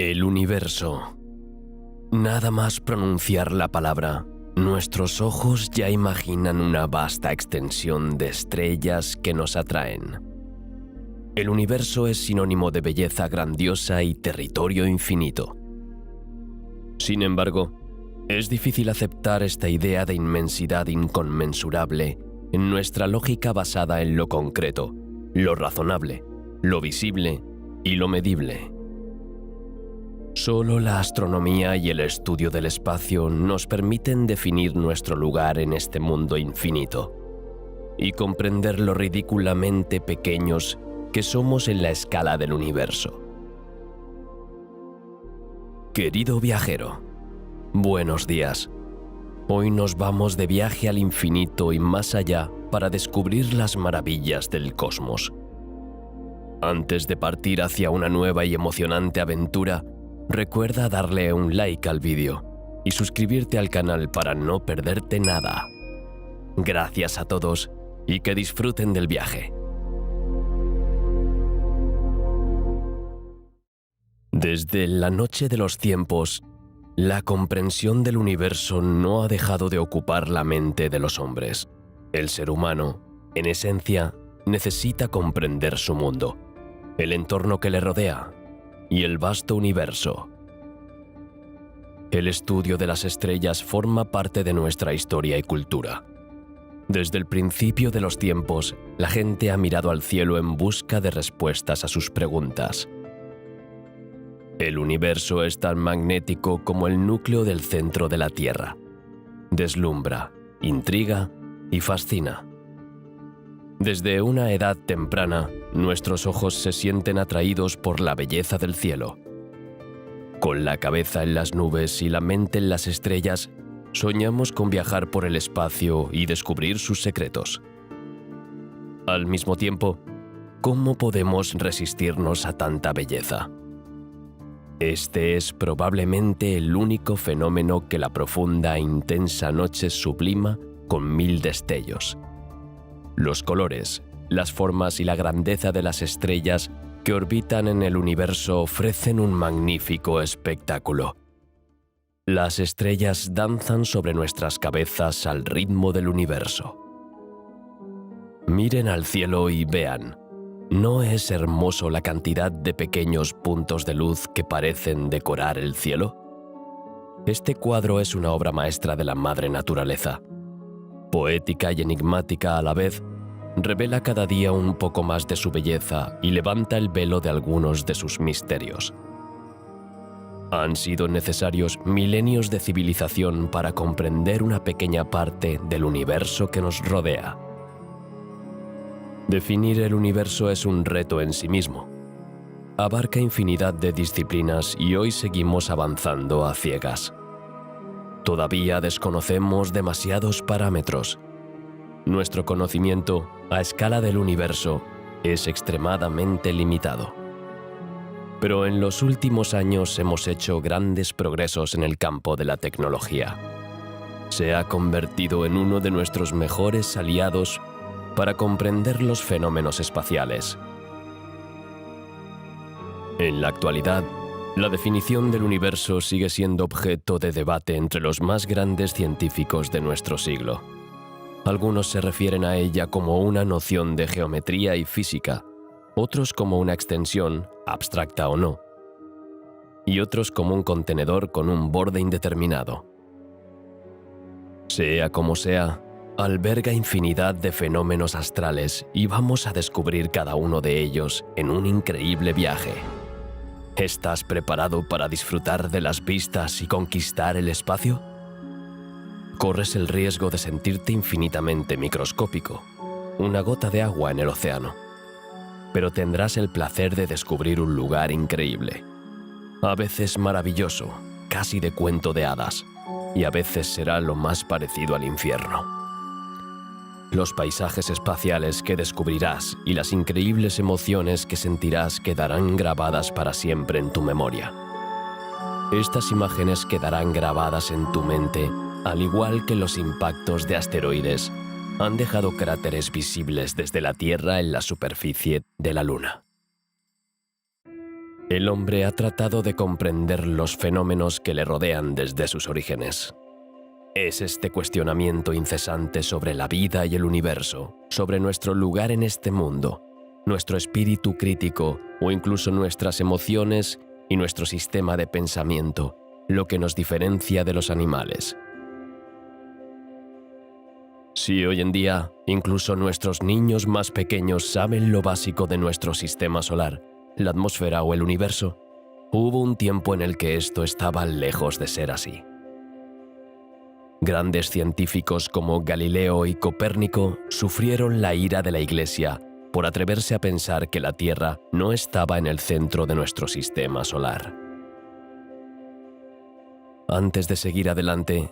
El universo. Nada más pronunciar la palabra, nuestros ojos ya imaginan una vasta extensión de estrellas que nos atraen. El universo es sinónimo de belleza grandiosa y territorio infinito. Sin embargo, es difícil aceptar esta idea de inmensidad inconmensurable en nuestra lógica basada en lo concreto, lo razonable, lo visible y lo medible. Solo la astronomía y el estudio del espacio nos permiten definir nuestro lugar en este mundo infinito y comprender lo ridículamente pequeños que somos en la escala del universo. Querido viajero, buenos días. Hoy nos vamos de viaje al infinito y más allá para descubrir las maravillas del cosmos. Antes de partir hacia una nueva y emocionante aventura, recuerda darle un like al vídeo y suscribirte al canal para no perderte nada. Gracias a todos y que disfruten del viaje. Desde la noche de los tiempos, la comprensión del universo no ha dejado de ocupar la mente de los hombres. El ser humano, en esencia, necesita comprender su mundo, el entorno que le rodea y el vasto universo. El estudio de las estrellas forma parte de nuestra historia y cultura. Desde el principio de los tiempos, la gente ha mirado al cielo en busca de respuestas a sus preguntas. El universo es tan magnético como el núcleo del centro de la Tierra. Deslumbra, intriga y fascina. Desde una edad temprana, nuestros ojos se sienten atraídos por la belleza del cielo. Con la cabeza en las nubes y la mente en las estrellas, soñamos con viajar por el espacio y descubrir sus secretos. Al mismo tiempo, ¿cómo podemos resistirnos a tanta belleza? Este es probablemente el único fenómeno que la profunda e intensa noche sublima con 1000 destellos. Los colores, las formas y la grandeza de las estrellas que orbitan en el universo ofrecen un magnífico espectáculo. Las estrellas danzan sobre nuestras cabezas al ritmo del universo. Miren al cielo y vean. ¿No es hermoso la cantidad de pequeños puntos de luz que parecen decorar el cielo? Este cuadro es una obra maestra de la madre naturaleza. Poética y enigmática a la vez, revela cada día un poco más de su belleza y levanta el velo de algunos de sus misterios. Han sido necesarios milenios de civilización para comprender una pequeña parte del universo que nos rodea. Definir el universo es un reto en sí mismo. Abarca infinidad de disciplinas y hoy seguimos avanzando a ciegas. Todavía desconocemos demasiados parámetros. Nuestro conocimiento, a escala del universo, es extremadamente limitado. Pero en los últimos años hemos hecho grandes progresos en el campo de la tecnología. Se ha convertido en uno de nuestros mejores aliados para comprender los fenómenos espaciales. En la actualidad, la definición del universo sigue siendo objeto de debate entre los más grandes científicos de nuestro siglo. Algunos se refieren a ella como una noción de geometría y física, otros como una extensión, abstracta o no, y otros como un contenedor con un borde indeterminado. Sea como sea, alberga infinidad de fenómenos astrales y vamos a descubrir cada uno de ellos en un increíble viaje. ¿Estás preparado para disfrutar de las vistas y conquistar el espacio? Corres el riesgo de sentirte infinitamente microscópico, una gota de agua en el océano, pero tendrás el placer de descubrir un lugar increíble, a veces maravilloso, casi de cuento de hadas, y a veces será lo más parecido al infierno. Los paisajes espaciales que descubrirás y las increíbles emociones que sentirás quedarán grabadas para siempre en tu memoria. Estas imágenes quedarán grabadas en tu mente, al igual que los impactos de asteroides han dejado cráteres visibles desde la Tierra en la superficie de la Luna. El hombre ha tratado de comprender los fenómenos que le rodean desde sus orígenes. Es este cuestionamiento incesante sobre la vida y el universo, sobre nuestro lugar en este mundo, nuestro espíritu crítico o incluso nuestras emociones y nuestro sistema de pensamiento, lo que nos diferencia de los animales. Si hoy en día incluso nuestros niños más pequeños saben lo básico de nuestro sistema solar, la atmósfera o el universo, hubo un tiempo en el que esto estaba lejos de ser así. Grandes científicos como Galileo y Copérnico sufrieron la ira de la Iglesia por atreverse a pensar que la Tierra no estaba en el centro de nuestro sistema solar. Antes de seguir adelante,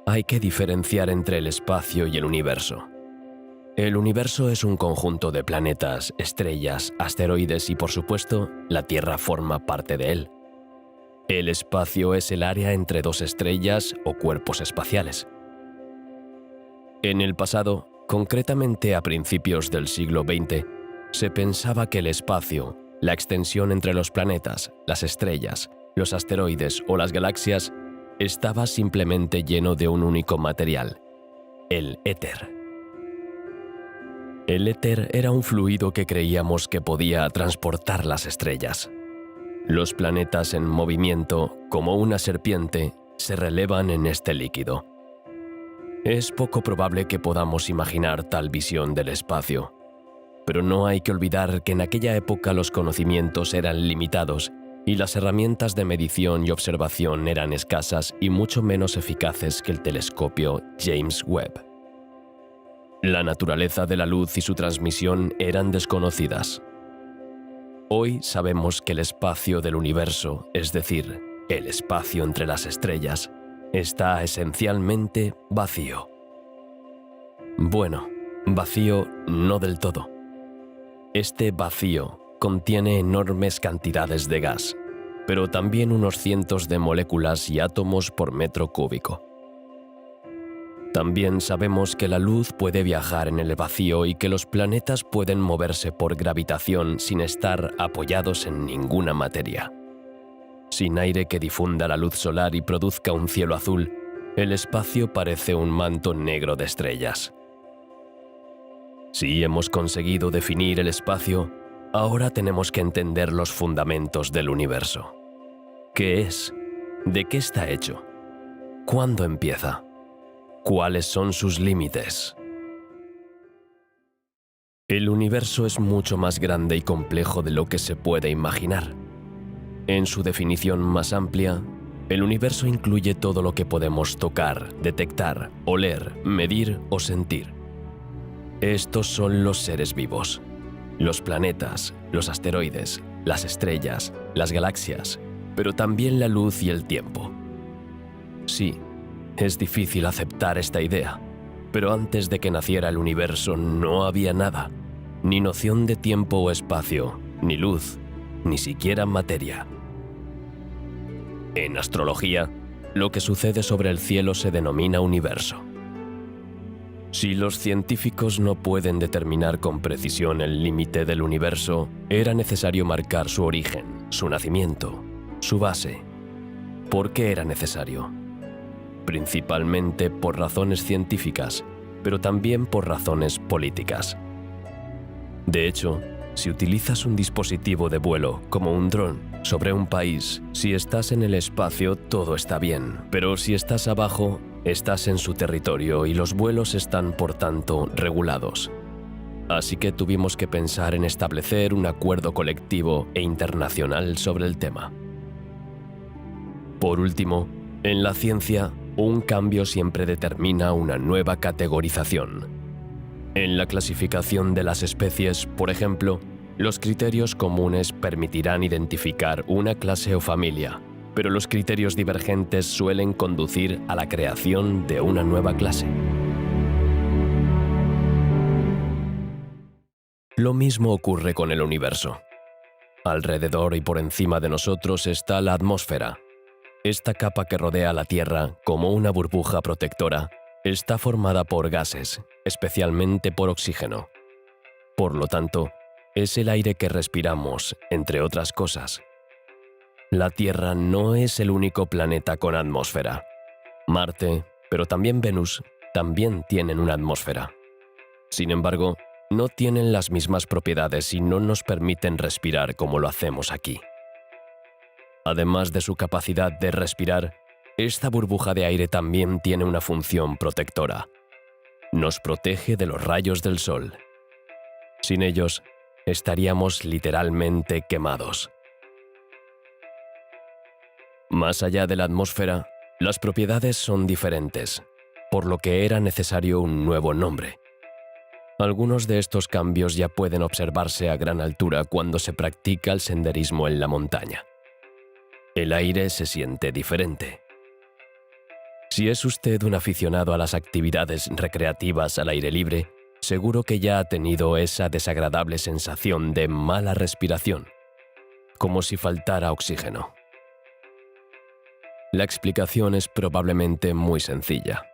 hay que diferenciar entre el espacio y el universo. El universo es un conjunto de planetas, estrellas, asteroides y, por supuesto, la Tierra forma parte de él. El espacio es el área entre dos estrellas o cuerpos espaciales. En el pasado, concretamente a principios del siglo XX, se pensaba que el espacio, la extensión entre los planetas, las estrellas, los asteroides o las galaxias, estaba simplemente lleno de un único material, el éter. El éter era un fluido que creíamos que podía transportar las estrellas. Los planetas en movimiento, como una serpiente, se relevan en este líquido. Es poco probable que podamos imaginar tal visión del espacio, pero no hay que olvidar que en aquella época los conocimientos eran limitados y las herramientas de medición y observación eran escasas y mucho menos eficaces que el telescopio James Webb. La naturaleza de la luz y su transmisión eran desconocidas. Hoy sabemos que el espacio del universo, es decir, el espacio entre las estrellas, está esencialmente vacío. Bueno, vacío no del todo. Este vacío contiene enormes cantidades de gas, pero también unos cientos de moléculas y átomos por metro cúbico. También sabemos que la luz puede viajar en el vacío y que los planetas pueden moverse por gravitación sin estar apoyados en ninguna materia. Sin aire que difunda la luz solar y produzca un cielo azul, el espacio parece un manto negro de estrellas. Si hemos conseguido definir el espacio, ahora tenemos que entender los fundamentos del universo. ¿Qué es? ¿De qué está hecho? ¿Cuándo empieza? ¿Cuáles son sus límites? El universo es mucho más grande y complejo de lo que se puede imaginar. En su definición más amplia, el universo incluye todo lo que podemos tocar, detectar, oler, medir o sentir. Estos son los seres vivos, los planetas, los asteroides, las estrellas, las galaxias, pero también la luz y el tiempo. Sí, es difícil aceptar esta idea, pero antes de que naciera el universo no había nada, ni noción de tiempo o espacio, ni luz, ni siquiera materia. En astrología, lo que sucede sobre el cielo se denomina universo. Si los científicos no pueden determinar con precisión el límite del universo, era necesario marcar su origen, su nacimiento, su base. ¿Por qué era necesario? Principalmente por razones científicas, pero también por razones políticas. De hecho, si utilizas un dispositivo de vuelo, como un dron, sobre un país, si estás en el espacio todo está bien, pero si estás abajo, estás en su territorio y los vuelos están, por tanto, regulados. Así que tuvimos que pensar en establecer un acuerdo colectivo e internacional sobre el tema. Por último, en la ciencia, un cambio siempre determina una nueva categorización. En la clasificación de las especies, por ejemplo, los criterios comunes permitirán identificar una clase o familia, pero los criterios divergentes suelen conducir a la creación de una nueva clase. Lo mismo ocurre con el universo. Alrededor y por encima de nosotros está la atmósfera. Esta capa que rodea la Tierra, como una burbuja protectora, está formada por gases, especialmente por oxígeno. Por lo tanto, es el aire que respiramos, entre otras cosas. La Tierra no es el único planeta con atmósfera. Marte, pero también Venus, también tienen una atmósfera. Sin embargo, no tienen las mismas propiedades y no nos permiten respirar como lo hacemos aquí. Además de su capacidad de respirar, esta burbuja de aire también tiene una función protectora. Nos protege de los rayos del sol. Sin ellos, estaríamos literalmente quemados. Más allá de la atmósfera, las propiedades son diferentes, por lo que era necesario un nuevo nombre. Algunos de estos cambios ya pueden observarse a gran altura cuando se practica el senderismo en la montaña. El aire se siente diferente. Si es usted un aficionado a las actividades recreativas al aire libre, seguro que ya ha tenido esa desagradable sensación de mala respiración, como si faltara oxígeno. La explicación es probablemente muy sencilla.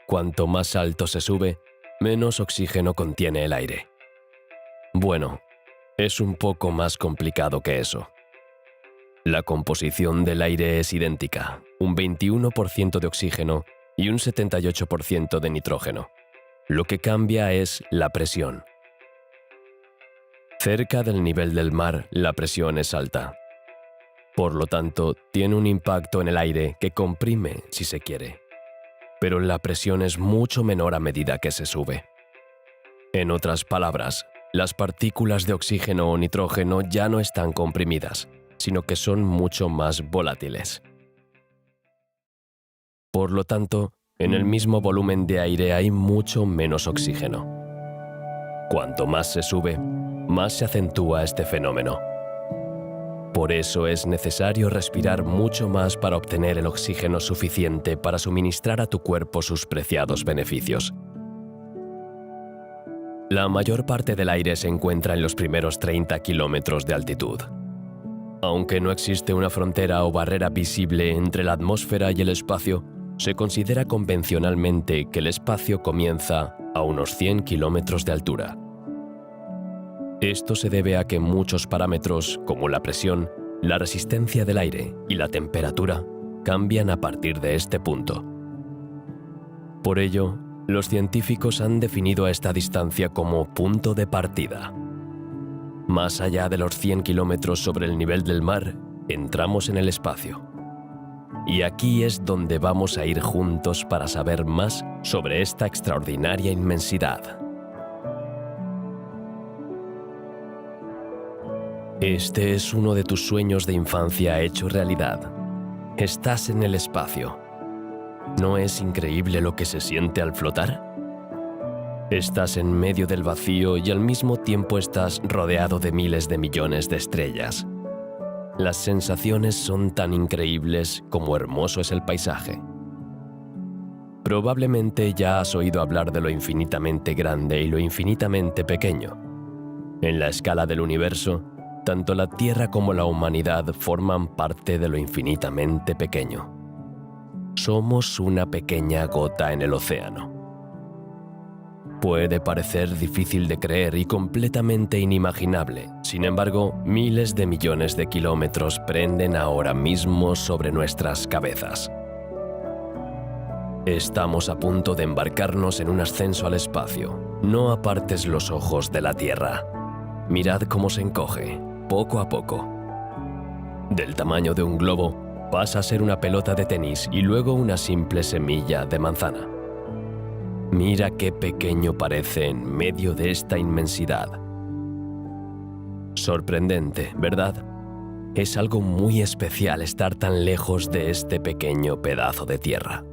Cuanto más alto se sube, menos oxígeno contiene el aire. Bueno, es un poco más complicado que eso. La composición del aire es idéntica, un 21% de oxígeno y un 78% de nitrógeno. Lo que cambia es la presión. Cerca del nivel del mar, la presión es alta. Por lo tanto, tiene un impacto en el aire que comprime si se quiere. Pero la presión es mucho menor a medida que se sube. En otras palabras, las partículas de oxígeno o nitrógeno ya no están comprimidas, sino que son mucho más volátiles. Por lo tanto, en el mismo volumen de aire hay mucho menos oxígeno. Cuanto más se sube, más se acentúa este fenómeno. Por eso es necesario respirar mucho más para obtener el oxígeno suficiente para suministrar a tu cuerpo sus preciados beneficios. La mayor parte del aire se encuentra en los primeros 30 kilómetros de altitud. Aunque no existe una frontera o barrera visible entre la atmósfera y el espacio, se considera convencionalmente que el espacio comienza a unos 100 kilómetros de altura. Esto se debe a que muchos parámetros, como la presión, la resistencia del aire y la temperatura, cambian a partir de este punto. Por ello, los científicos han definido a esta distancia como punto de partida. Más allá de los 100 kilómetros sobre el nivel del mar, entramos en el espacio. Y aquí es donde vamos a ir juntos para saber más sobre esta extraordinaria inmensidad. Este es uno de tus sueños de infancia hecho realidad. Estás en el espacio. ¿No es increíble lo que se siente al flotar? Estás en medio del vacío y al mismo tiempo estás rodeado de miles de millones de estrellas. Las sensaciones son tan increíbles como hermoso es el paisaje. Probablemente ya has oído hablar de lo infinitamente grande y lo infinitamente pequeño. En la escala del universo, tanto la Tierra como la humanidad forman parte de lo infinitamente pequeño. Somos una pequeña gota en el océano. Puede parecer difícil de creer y completamente inimaginable. Sin embargo, miles de millones de kilómetros prenden ahora mismo sobre nuestras cabezas. Estamos a punto de embarcarnos en un ascenso al espacio. No apartes los ojos de la Tierra. Mirad cómo se encoge, poco a poco. Del tamaño de un globo, pasa a ser una pelota de tenis y luego una simple semilla de manzana. Mira qué pequeño parece en medio de esta inmensidad. Sorprendente, ¿verdad? Es algo muy especial estar tan lejos de este pequeño pedazo de tierra.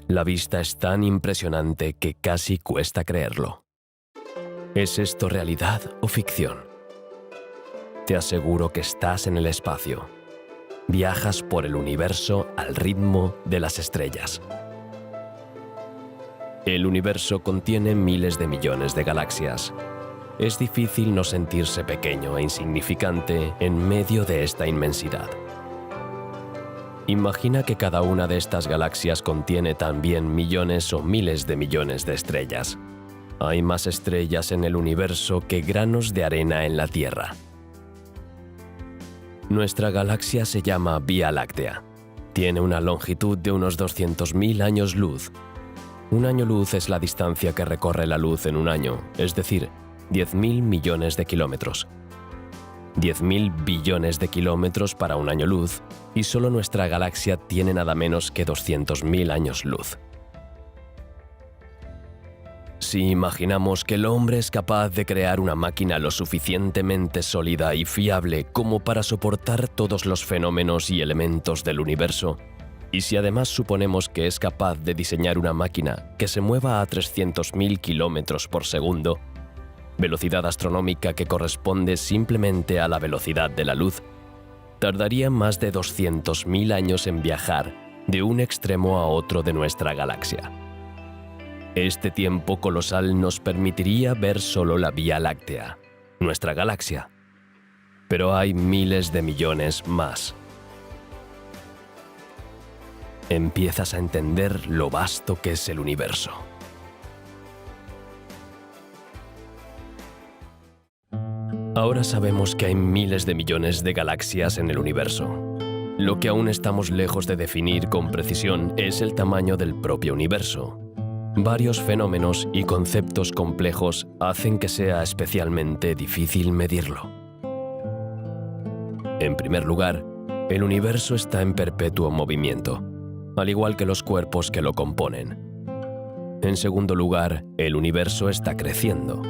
La vista es tan impresionante que casi cuesta creerlo. ¿Es esto realidad o ficción? Te aseguro que estás en el espacio. Viajas por el universo al ritmo de las estrellas. El universo contiene miles de millones de galaxias. Es difícil no sentirse pequeño e insignificante en medio de esta inmensidad. Imagina que cada una de estas galaxias contiene también millones o miles de millones de estrellas. Hay más estrellas en el universo que granos de arena en la Tierra. Nuestra galaxia se llama Vía Láctea. Tiene una longitud de unos 200.000 años luz. Un año luz es la distancia que recorre la luz en un año, es decir, 10.000 millones de kilómetros. 10.000 billones de kilómetros para un año luz, y solo nuestra galaxia tiene nada menos que 200.000 años luz. Si imaginamos que el hombre es capaz de crear una máquina lo suficientemente sólida y fiable como para soportar todos los fenómenos y elementos del universo, y si además suponemos que es capaz de diseñar una máquina que se mueva a 300.000 kilómetros por segundo, velocidad astronómica que corresponde simplemente a la velocidad de la luz, tardaría más de 200.000 años en viajar de un extremo a otro de nuestra galaxia. Este tiempo colosal nos permitiría ver solo la Vía Láctea, nuestra galaxia. Pero hay miles de millones más. Empiezas a entender lo vasto que es el universo. Ahora sabemos que hay miles de millones de galaxias en el universo. Lo que aún estamos lejos de definir con precisión es el tamaño del propio universo. Varios fenómenos y conceptos complejos hacen que sea especialmente difícil medirlo. En primer lugar, el universo está en perpetuo movimiento, al igual que los cuerpos que lo componen. En segundo lugar, el universo está creciendo.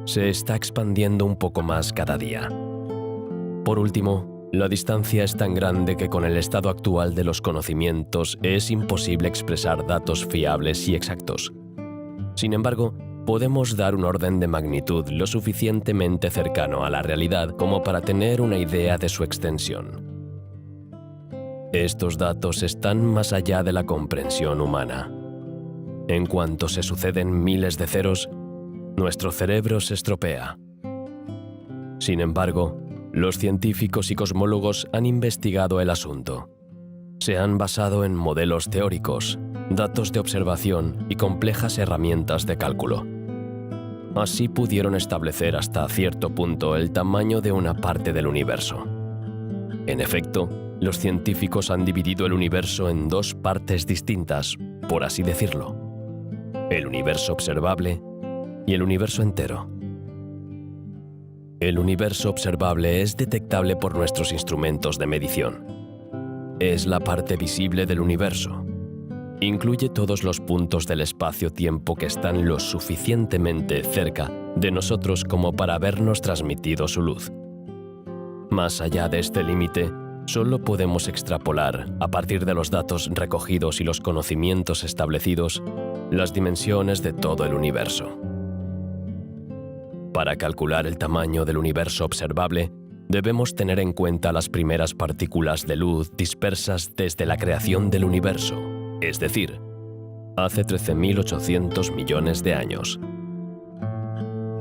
Se está expandiendo un poco más cada día. Por último, la distancia es tan grande que con el estado actual de los conocimientos es imposible expresar datos fiables y exactos. Sin embargo, podemos dar un orden de magnitud lo suficientemente cercano a la realidad como para tener una idea de su extensión. Estos datos están más allá de la comprensión humana. En cuanto se suceden miles de ceros, nuestro cerebro se estropea. Sin embargo, los científicos y cosmólogos han investigado el asunto. Se han basado en modelos teóricos, datos de observación y complejas herramientas de cálculo. Así pudieron establecer hasta cierto punto el tamaño de una parte del universo. En efecto, los científicos han dividido el universo en dos partes distintas, por así decirlo: el universo observable y el universo entero. El universo observable es detectable por nuestros instrumentos de medición. Es la parte visible del universo. Incluye todos los puntos del espacio-tiempo que están lo suficientemente cerca de nosotros como para habernos transmitido su luz. Más allá de este límite, solo podemos extrapolar, a partir de los datos recogidos y los conocimientos establecidos, las dimensiones de todo el universo. Para calcular el tamaño del universo observable, debemos tener en cuenta las primeras partículas de luz dispersas desde la creación del universo, es decir, hace 13.800 millones de años.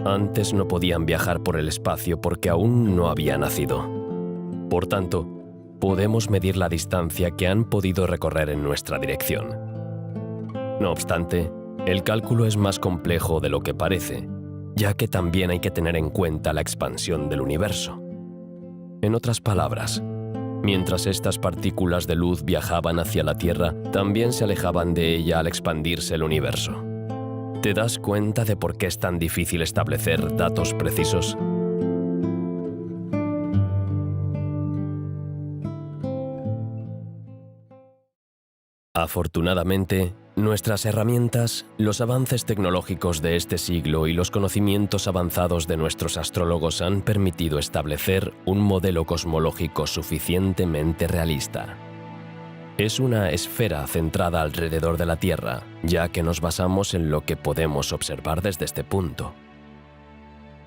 Antes no podían viajar por el espacio porque aún no había nacido. Por tanto, podemos medir la distancia que han podido recorrer en nuestra dirección. No obstante, el cálculo es más complejo de lo que parece, ya que también hay que tener en cuenta la expansión del universo. En otras palabras, mientras estas partículas de luz viajaban hacia la Tierra, también se alejaban de ella al expandirse el universo. ¿Te das cuenta de por qué es tan difícil establecer datos precisos? Afortunadamente, nuestras herramientas, los avances tecnológicos de este siglo y los conocimientos avanzados de nuestros astrólogos han permitido establecer un modelo cosmológico suficientemente realista. Es una esfera centrada alrededor de la Tierra, ya que nos basamos en lo que podemos observar desde este punto.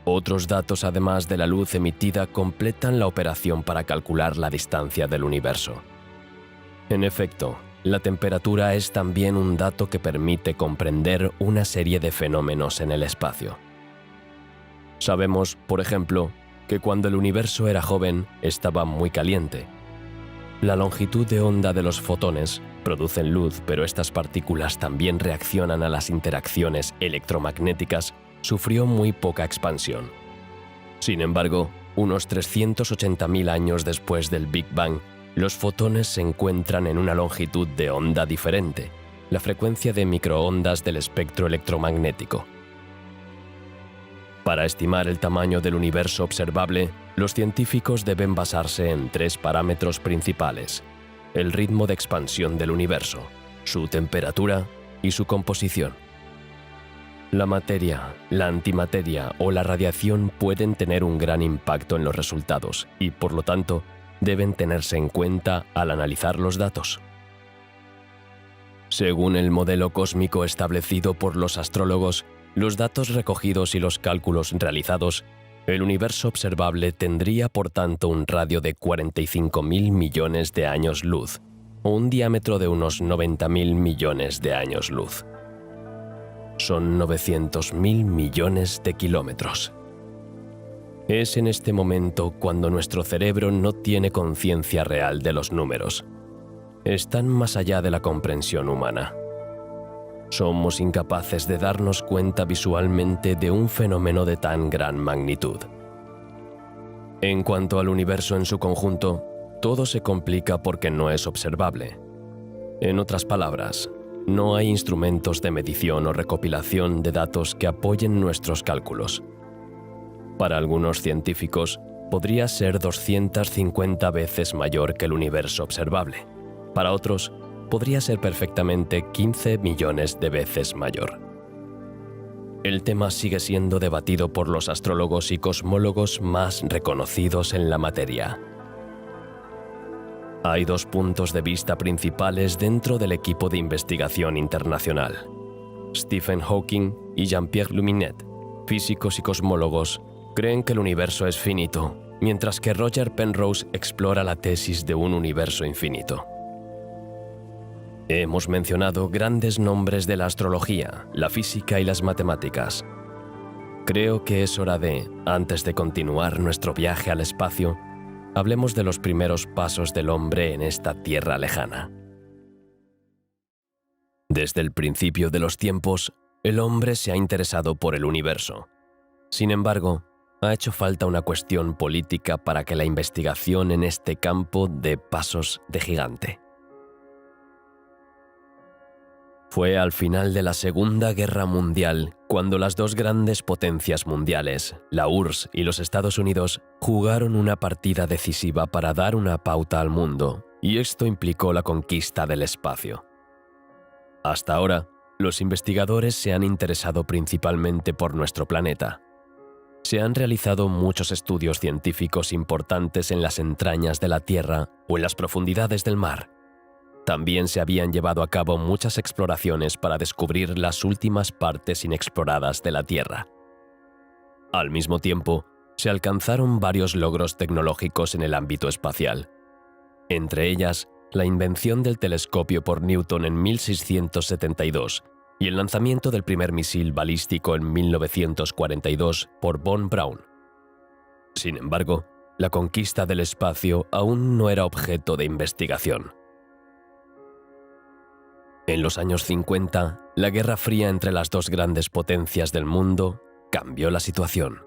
Otros datos, además de la luz emitida, completan la operación para calcular la distancia del universo. En efecto, la temperatura es también un dato que permite comprender una serie de fenómenos en el espacio. Sabemos, por ejemplo, que cuando el universo era joven estaba muy caliente. La longitud de onda de los fotones producen luz, pero estas partículas también reaccionan a las interacciones electromagnéticas, sufrió muy poca expansión. Sin embargo, unos 380.000 años después del Big Bang, los fotones se encuentran en una longitud de onda diferente, la frecuencia de microondas del espectro electromagnético. Para estimar el tamaño del universo observable, los científicos deben basarse en 3 parámetros principales: el ritmo de expansión del universo, su temperatura y su composición. La materia, la antimateria o la radiación pueden tener un gran impacto en los resultados y, por lo tanto, deben tenerse en cuenta al analizar los datos. Según el modelo cósmico establecido por los astrólogos, los datos recogidos y los cálculos realizados, el universo observable tendría por tanto un radio de 45.000 millones de años luz, o un diámetro de unos 90.000 millones de años luz. Son 900.000 millones de kilómetros. Es en este momento cuando nuestro cerebro no tiene conciencia real de los números. Están más allá de la comprensión humana. Somos incapaces de darnos cuenta visualmente de un fenómeno de tan gran magnitud. En cuanto al universo en su conjunto, todo se complica porque no es observable. En otras palabras, no hay instrumentos de medición o recopilación de datos que apoyen nuestros cálculos. Para algunos científicos, podría ser 250 veces mayor que el universo observable. Para otros, podría ser perfectamente 15 millones de veces mayor. El tema sigue siendo debatido por los astrólogos y cosmólogos más reconocidos en la materia. Hay 2 puntos de vista principales dentro del equipo de investigación internacional. Stephen Hawking y Jean-Pierre Luminet, físicos y cosmólogos, creen que el universo es finito, mientras que Roger Penrose explora la tesis de un universo infinito. Hemos mencionado grandes nombres de la astrología, la física y las matemáticas. Creo que es hora de, antes de continuar nuestro viaje al espacio, hablemos de los primeros pasos del hombre en esta tierra lejana. Desde el principio de los tiempos, el hombre se ha interesado por el universo. Sin embargo, ha hecho falta una cuestión política para que la investigación en este campo dé pasos de gigante. Fue al final de la Segunda Guerra Mundial cuando las 2 grandes potencias mundiales, la URSS y los Estados Unidos, jugaron una partida decisiva para dar una pauta al mundo, y esto implicó la conquista del espacio. Hasta ahora, los investigadores se han interesado principalmente por nuestro planeta. Se han realizado muchos estudios científicos importantes en las entrañas de la Tierra o en las profundidades del mar. También se habían llevado a cabo muchas exploraciones para descubrir las últimas partes inexploradas de la Tierra. Al mismo tiempo, se alcanzaron varios logros tecnológicos en el ámbito espacial. Entre ellas, la invención del telescopio por Newton en 1672 y el lanzamiento del primer misil balístico en 1942 por von Braun. Sin embargo, la conquista del espacio aún no era objeto de investigación. En los años 50, la Guerra Fría entre las 2 grandes potencias del mundo cambió la situación.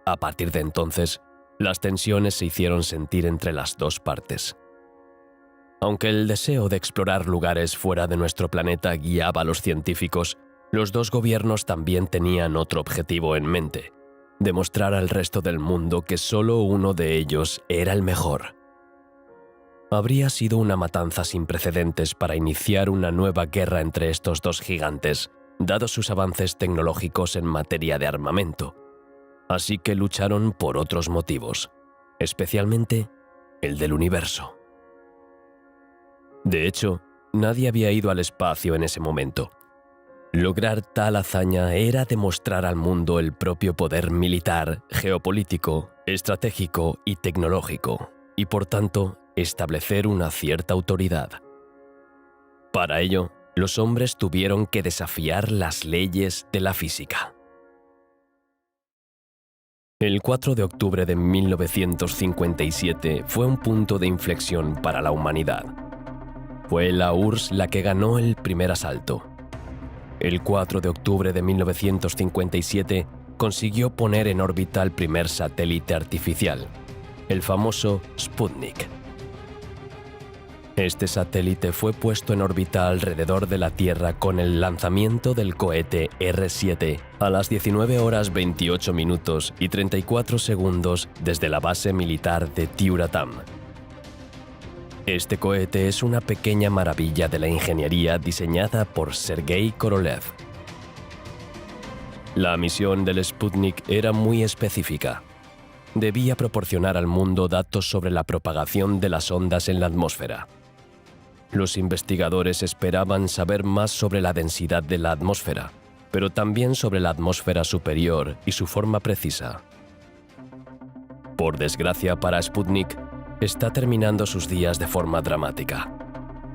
A partir de entonces, las tensiones se hicieron sentir entre las 2 partes. Aunque el deseo de explorar lugares fuera de nuestro planeta guiaba a los científicos, los 2 gobiernos también tenían otro objetivo en mente: demostrar al resto del mundo que solo uno de ellos era el mejor. Habría sido una matanza sin precedentes para iniciar una nueva guerra entre estos 2 gigantes, dados sus avances tecnológicos en materia de armamento. Así que lucharon por otros motivos, especialmente el del universo. De hecho, nadie había ido al espacio en ese momento. Lograr tal hazaña era demostrar al mundo el propio poder militar, geopolítico, estratégico y tecnológico, y por tanto, establecer una cierta autoridad. Para ello, los hombres tuvieron que desafiar las leyes de la física. El 4 de octubre de 1957 fue un punto de inflexión para la humanidad. Fue la URSS la que ganó el primer asalto. El 4 de octubre de 1957 consiguió poner en órbita el primer satélite artificial, el famoso Sputnik. Este satélite fue puesto en órbita alrededor de la Tierra con el lanzamiento del cohete R-7 a las 19 horas 28 minutos y 34 segundos desde la base militar de Tyuratam. Este cohete es una pequeña maravilla de la ingeniería diseñada por Sergei Korolev. La misión del Sputnik era muy específica. Debía proporcionar al mundo datos sobre la propagación de las ondas en la atmósfera. Los investigadores esperaban saber más sobre la densidad de la atmósfera, pero también sobre la atmósfera superior y su forma precisa. Por desgracia para Sputnik, está terminando sus días de forma dramática.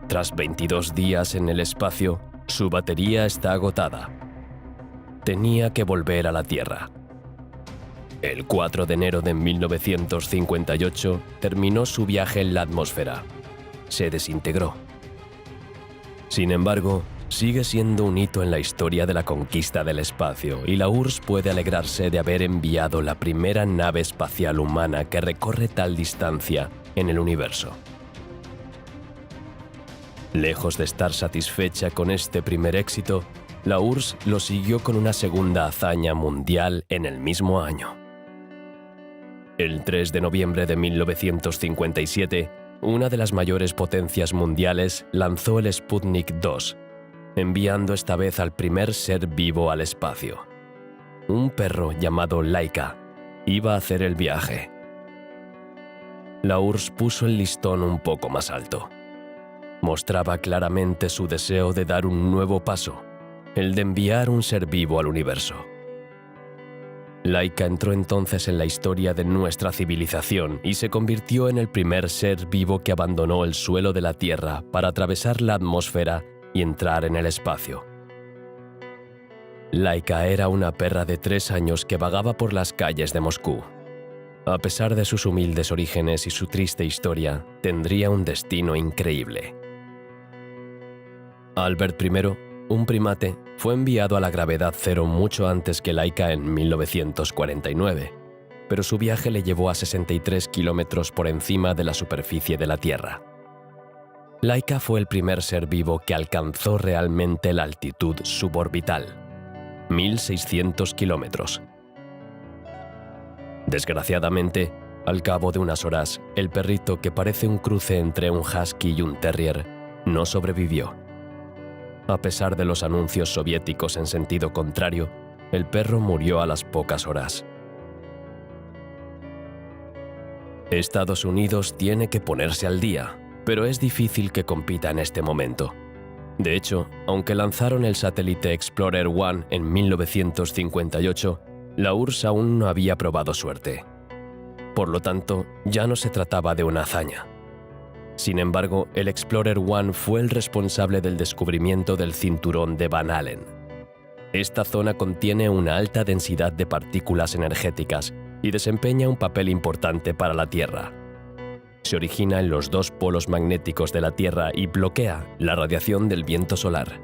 Tras 22 días en el espacio, su batería está agotada. Tenía que volver a la Tierra. El 4 de enero de 1958 terminó su viaje en la atmósfera. Se desintegró. Sin embargo, sigue siendo un hito en la historia de la conquista del espacio y la URSS puede alegrarse de haber enviado la primera nave espacial humana que recorre tal distancia en el universo. Lejos de estar satisfecha con este primer éxito, la URSS lo siguió con una segunda hazaña mundial en el mismo año. El 3 de noviembre de 1957, una de las mayores potencias mundiales lanzó el Sputnik 2, enviando esta vez al primer ser vivo al espacio. Un perro llamado Laika iba a hacer el viaje. La URSS puso el listón un poco más alto. Mostraba claramente su deseo de dar un nuevo paso, el de enviar un ser vivo al universo. Laika entró entonces en la historia de nuestra civilización y se convirtió en el primer ser vivo que abandonó el suelo de la Tierra para atravesar la atmósfera y entrar en el espacio. Laika era una perra de 3 años que vagaba por las calles de Moscú. A pesar de sus humildes orígenes y su triste historia, tendría un destino increíble. Albert I, un primate, fue enviado a la gravedad cero mucho antes que Laika en 1949, pero su viaje le llevó a 63 kilómetros por encima de la superficie de la Tierra. Laika fue el primer ser vivo que alcanzó realmente la altitud suborbital, 1.600 kilómetros. Desgraciadamente, al cabo de unas horas, el perrito, que parece un cruce entre un husky y un terrier, no sobrevivió. A pesar de los anuncios soviéticos en sentido contrario, el perro murió a las pocas horas. Estados Unidos tiene que ponerse al día, pero es difícil que compita en este momento. De hecho, aunque lanzaron el satélite Explorer 1 en 1958, la URSS aún no había probado suerte. Por lo tanto, ya no se trataba de una hazaña. Sin embargo, el Explorer 1 fue el responsable del descubrimiento del cinturón de Van Allen. Esta zona contiene una alta densidad de partículas energéticas y desempeña un papel importante para la Tierra. Se origina en los 2 polos magnéticos de la Tierra y bloquea la radiación del viento solar.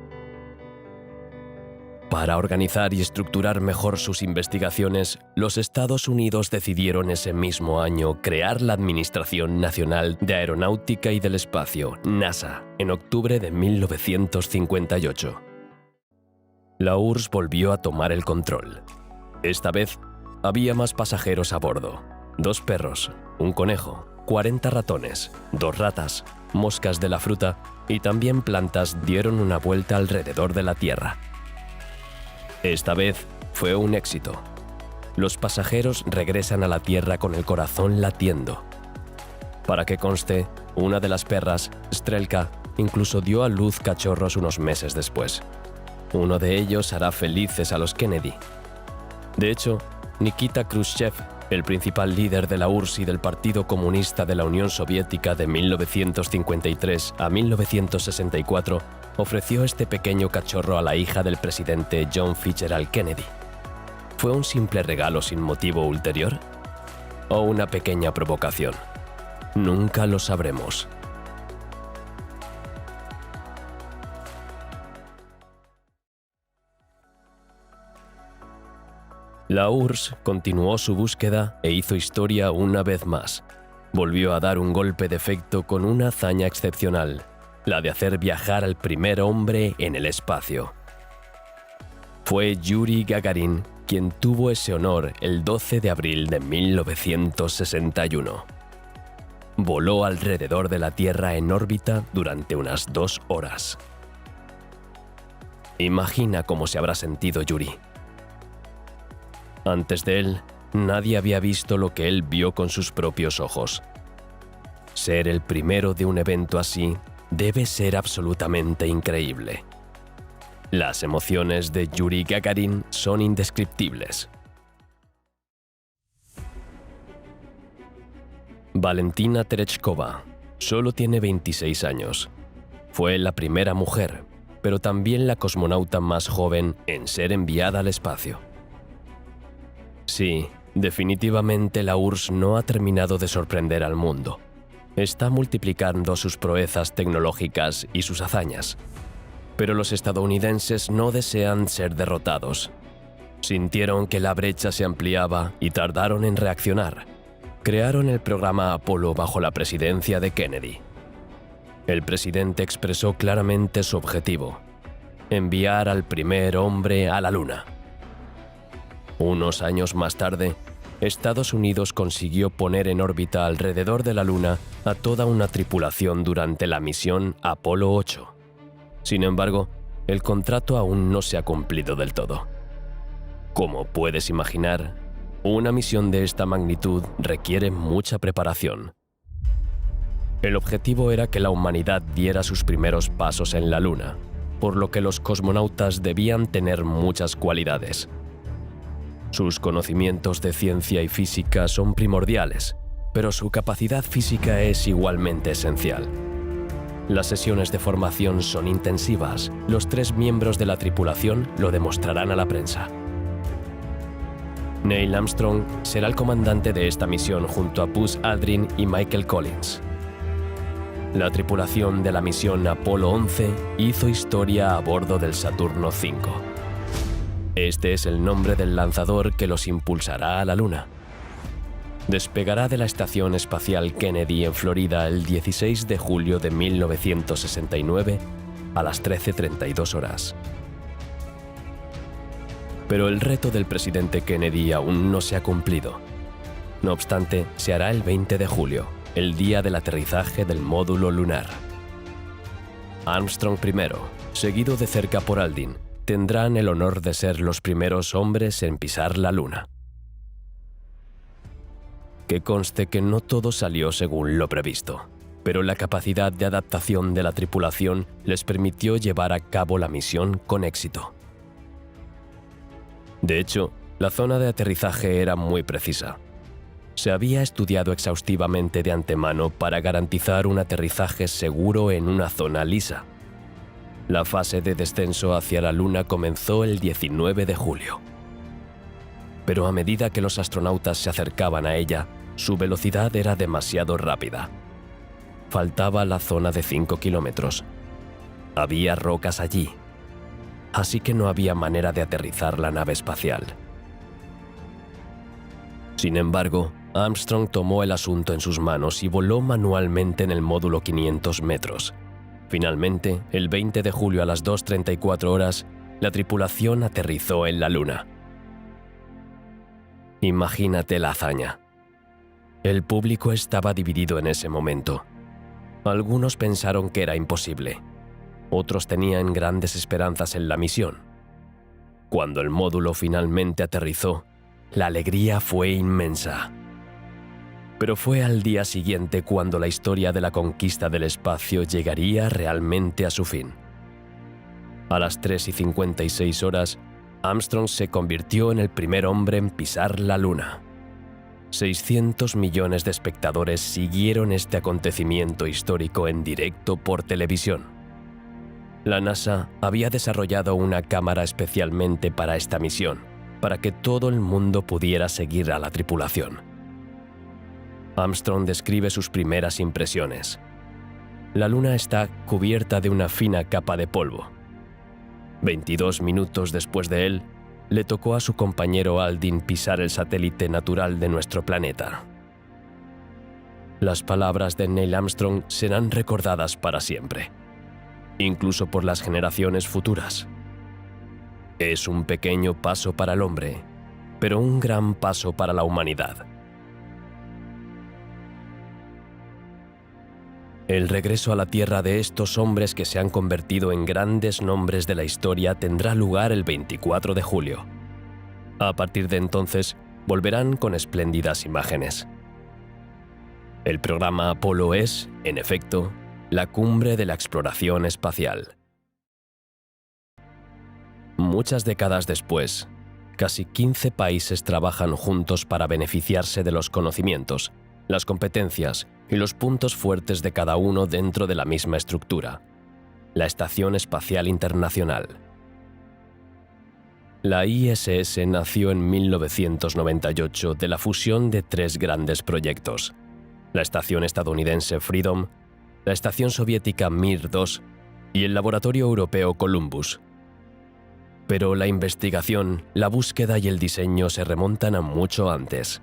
Para organizar y estructurar mejor sus investigaciones, los Estados Unidos decidieron ese mismo año crear la Administración Nacional de Aeronáutica y del Espacio, NASA, en octubre de 1958. La URSS volvió a tomar el control. Esta vez, había más pasajeros a bordo: 2 perros, un conejo, 40 ratones, 2 ratas, moscas de la fruta y también plantas dieron una vuelta alrededor de la Tierra. Esta vez fue un éxito. Los pasajeros regresan a la Tierra con el corazón latiendo. Para que conste, una de las perras, Strelka, incluso dio a luz cachorros unos meses después. Uno de ellos hará felices a los Kennedy. De hecho, Nikita Khrushchev, el principal líder de la URSS y del Partido Comunista de la Unión Soviética de 1953 a 1964, ofreció este pequeño cachorro a la hija del presidente John Fitzgerald Kennedy. ¿Fue un simple regalo sin motivo ulterior? ¿O una pequeña provocación? Nunca lo sabremos. La URSS continuó su búsqueda e hizo historia una vez más. Volvió a dar un golpe de efecto con una hazaña excepcional, la de hacer viajar al primer hombre en el espacio. Fue Yuri Gagarin quien tuvo ese honor el 12 de abril de 1961. Voló alrededor de la Tierra en órbita durante unas 2 horas. Imagina cómo se habrá sentido Yuri. Antes de él, nadie había visto lo que él vio con sus propios ojos. Ser el primero de un evento así debe ser absolutamente increíble. Las emociones de Yuri Gagarin son indescriptibles. Valentina Tereshkova solo tiene 26 años. Fue la primera mujer, pero también la cosmonauta más joven en ser enviada al espacio. Sí, definitivamente la URSS no ha terminado de sorprender al mundo. Está multiplicando sus proezas tecnológicas y sus hazañas. Pero los estadounidenses no desean ser derrotados. Sintieron que la brecha se ampliaba y tardaron en reaccionar. Crearon el programa Apolo bajo la presidencia de Kennedy. El presidente expresó claramente su objetivo: enviar al primer hombre a la Luna. Unos años más tarde, Estados Unidos consiguió poner en órbita alrededor de la Luna a toda una tripulación durante la misión Apolo 8. Sin embargo, el contrato aún no se ha cumplido del todo. Como puedes imaginar, una misión de esta magnitud requiere mucha preparación. El objetivo era que la humanidad diera sus primeros pasos en la Luna, por lo que los cosmonautas debían tener muchas cualidades. Sus conocimientos de ciencia y física son primordiales, pero su capacidad física es igualmente esencial. Las sesiones de formación son intensivas. Los 3 miembros de la tripulación lo demostrarán a la prensa. Neil Armstrong será el comandante de esta misión junto a Buzz Aldrin y Michael Collins. La tripulación de la misión Apolo 11 hizo historia a bordo del Saturno V. Este es el nombre del lanzador que los impulsará a la Luna. Despegará de la Estación Espacial Kennedy en Florida el 16 de julio de 1969 a las 13:32 horas. Pero el reto del presidente Kennedy aún no se ha cumplido. No obstante, se hará el 20 de julio, el día del aterrizaje del módulo lunar. Armstrong primero, seguido de cerca por Aldrin, tendrán el honor de ser los primeros hombres en pisar la Luna. Que conste que no todo salió según lo previsto, pero la capacidad de adaptación de la tripulación les permitió llevar a cabo la misión con éxito. De hecho, la zona de aterrizaje era muy precisa. Se había estudiado exhaustivamente de antemano para garantizar un aterrizaje seguro en una zona lisa. La fase de descenso hacia la Luna comenzó el 19 de julio. Pero a medida que los astronautas se acercaban a ella, su velocidad era demasiado rápida. Faltaba la zona de 5 kilómetros. Había rocas allí, así que no había manera de aterrizar la nave espacial. Sin embargo, Armstrong tomó el asunto en sus manos y voló manualmente en el módulo 500 metros. Finalmente, el 20 de julio a las 2:34 horas, la tripulación aterrizó en la Luna. Imagínate la hazaña. El público estaba dividido en ese momento. Algunos pensaron que era imposible. Otros tenían grandes esperanzas en la misión. Cuando el módulo finalmente aterrizó, la alegría fue inmensa. Pero fue al día siguiente cuando la historia de la conquista del espacio llegaría realmente a su fin. A las 3:56 horas, Armstrong se convirtió en el primer hombre en pisar la Luna. 600 millones de espectadores siguieron este acontecimiento histórico en directo por televisión. La NASA había desarrollado una cámara especialmente para esta misión, para que todo el mundo pudiera seguir a la tripulación. Armstrong describe sus primeras impresiones. La Luna está cubierta de una fina capa de polvo. 22 minutos después de él, le tocó a su compañero Aldrin pisar el satélite natural de nuestro planeta. Las palabras de Neil Armstrong serán recordadas para siempre, incluso por las generaciones futuras. Es un pequeño paso para el hombre, pero un gran paso para la humanidad. El regreso a la Tierra de estos hombres que se han convertido en grandes nombres de la historia tendrá lugar el 24 de julio. A partir de entonces, volverán con espléndidas imágenes. El programa Apolo es, en efecto, la cumbre de la exploración espacial. Muchas décadas después, casi 15 países trabajan juntos para beneficiarse de los conocimientos, las competencias y los puntos fuertes de cada uno dentro de la misma estructura, la Estación Espacial Internacional. La ISS nació en 1998 de la fusión de 3 grandes proyectos: la Estación Estadounidense Freedom, la Estación Soviética Mir-2 y el Laboratorio Europeo Columbus. Pero la investigación, la búsqueda y el diseño se remontan a mucho antes.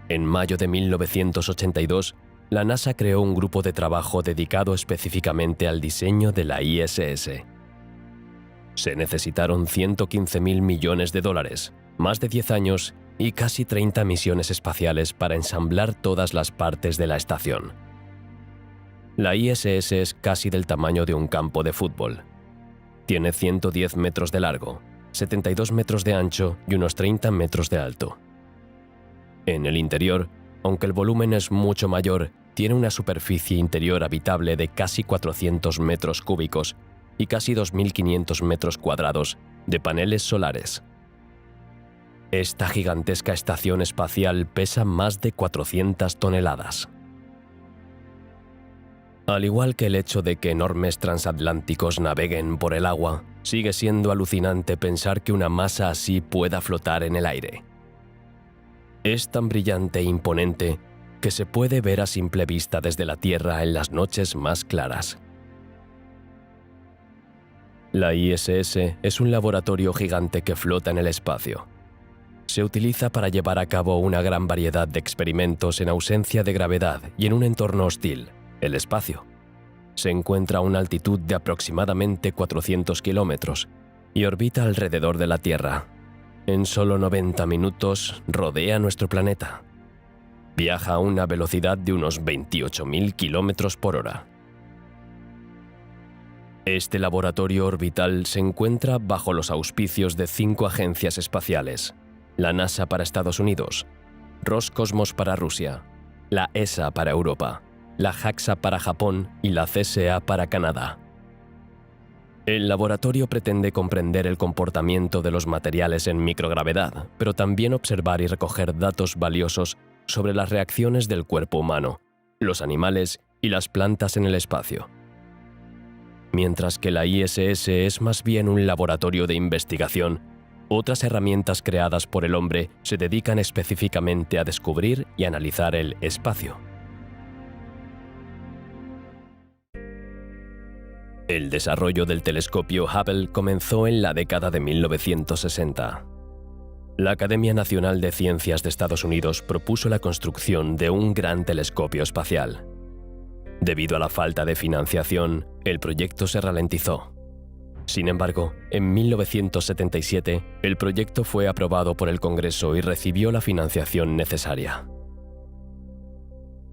En mayo de 1982, la NASA creó un grupo de trabajo dedicado específicamente al diseño de la ISS. Se necesitaron $115.000 millones, más de 10 años y casi 30 misiones espaciales para ensamblar todas las partes de la estación. La ISS es casi del tamaño de un campo de fútbol. Tiene 110 metros de largo, 72 metros de ancho y unos 30 metros de alto. En el interior, aunque el volumen es mucho mayor, tiene una superficie interior habitable de casi 400 metros cúbicos y casi 2.500 metros cuadrados de paneles solares. Esta gigantesca estación espacial pesa más de 400 toneladas. Al igual que el hecho de que enormes transatlánticos naveguen por el agua, sigue siendo alucinante pensar que una masa así pueda flotar en el aire. Es tan brillante e imponente que se puede ver a simple vista desde la Tierra en las noches más claras. La ISS es un laboratorio gigante que flota en el espacio. Se utiliza para llevar a cabo una gran variedad de experimentos en ausencia de gravedad y en un entorno hostil, el espacio. Se encuentra a una altitud de aproximadamente 400 kilómetros y orbita alrededor de la Tierra. En solo 90 minutos rodea nuestro planeta. Viaja a una velocidad de unos 28.000 kilómetros por hora. Este laboratorio orbital se encuentra bajo los auspicios de 5 agencias espaciales: la NASA para Estados Unidos, Roscosmos para Rusia, la ESA para Europa, la JAXA para Japón y la CSA para Canadá. El laboratorio pretende comprender el comportamiento de los materiales en microgravedad, pero también observar y recoger datos valiosos sobre las reacciones del cuerpo humano, los animales y las plantas en el espacio. Mientras que la ISS es más bien un laboratorio de investigación, otras herramientas creadas por el hombre se dedican específicamente a descubrir y analizar el espacio. El desarrollo del telescopio Hubble comenzó en la década de 1960. La Academia Nacional de Ciencias de Estados Unidos propuso la construcción de un gran telescopio espacial. Debido a la falta de financiación, el proyecto se ralentizó. Sin embargo, en 1977, el proyecto fue aprobado por el Congreso y recibió la financiación necesaria.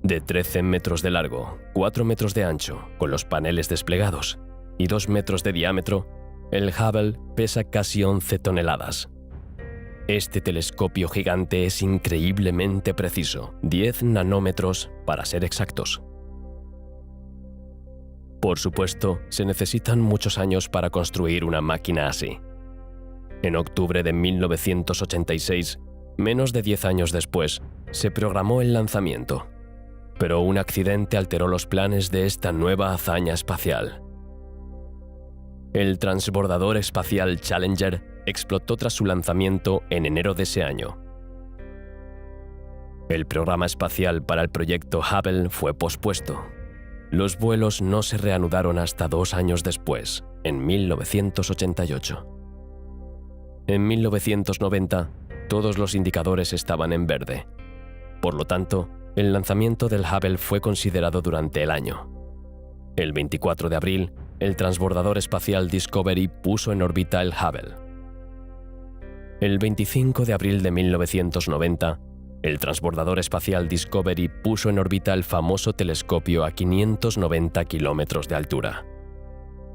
De 13 metros de largo, 4 metros de ancho, con los paneles desplegados, y 2 metros de diámetro, el Hubble pesa casi 11 toneladas. Este telescopio gigante es increíblemente preciso, 10 nanómetros para ser exactos. Por supuesto, se necesitan muchos años para construir una máquina así. En octubre de 1986, menos de 10 años después, se programó el lanzamiento. Pero un accidente alteró los planes de esta nueva hazaña espacial. El transbordador espacial Challenger explotó tras su lanzamiento en enero de ese año. El programa espacial para el proyecto Hubble fue pospuesto. Los vuelos no se reanudaron hasta 2 años después, en 1988. En 1990, todos los indicadores estaban en verde. Por lo tanto, el lanzamiento del Hubble fue considerado durante el año. El 24 de abril, el transbordador espacial Discovery puso en órbita el Hubble. El 25 de abril de 1990, el transbordador espacial Discovery puso en órbita el famoso telescopio a 590 kilómetros de altura.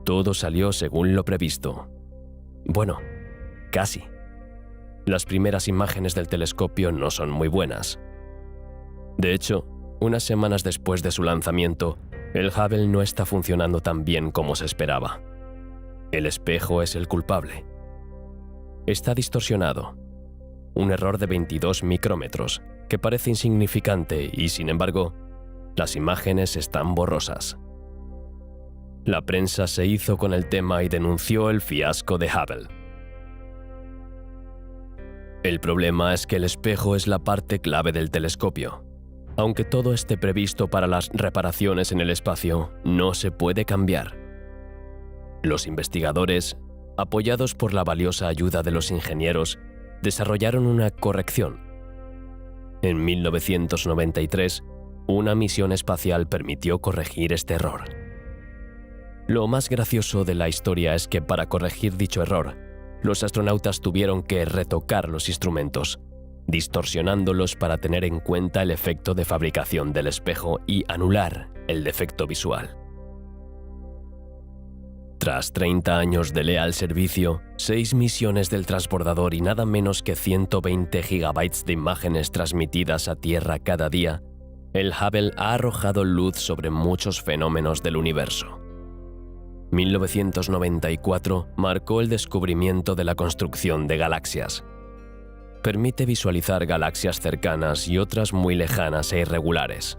Todo salió según lo previsto. Bueno, casi. Las primeras imágenes del telescopio no son muy buenas. De hecho, unas semanas después de su lanzamiento, el Hubble no está funcionando tan bien como se esperaba. El espejo es el culpable. Está distorsionado. Un error de 22 micrómetros, que parece insignificante y, sin embargo, las imágenes están borrosas. La prensa se hizo con el tema y denunció el fiasco de Hubble. El problema es que el espejo es la parte clave del telescopio. Aunque todo esté previsto para las reparaciones en el espacio, no se puede cambiar. Los investigadores, apoyados por la valiosa ayuda de los ingenieros, desarrollaron una corrección. En 1993, una misión espacial permitió corregir este error. Lo más gracioso de la historia es que para corregir dicho error, los astronautas tuvieron que retocar los instrumentos, distorsionándolos para tener en cuenta el efecto de fabricación del espejo y anular el defecto visual. Tras 30 años de leal servicio, 6 misiones del transbordador y nada menos que 120 gigabytes de imágenes transmitidas a Tierra cada día, el Hubble ha arrojado luz sobre muchos fenómenos del universo. 1994 marcó el descubrimiento de la construcción de galaxias. Permite visualizar galaxias cercanas y otras muy lejanas e irregulares.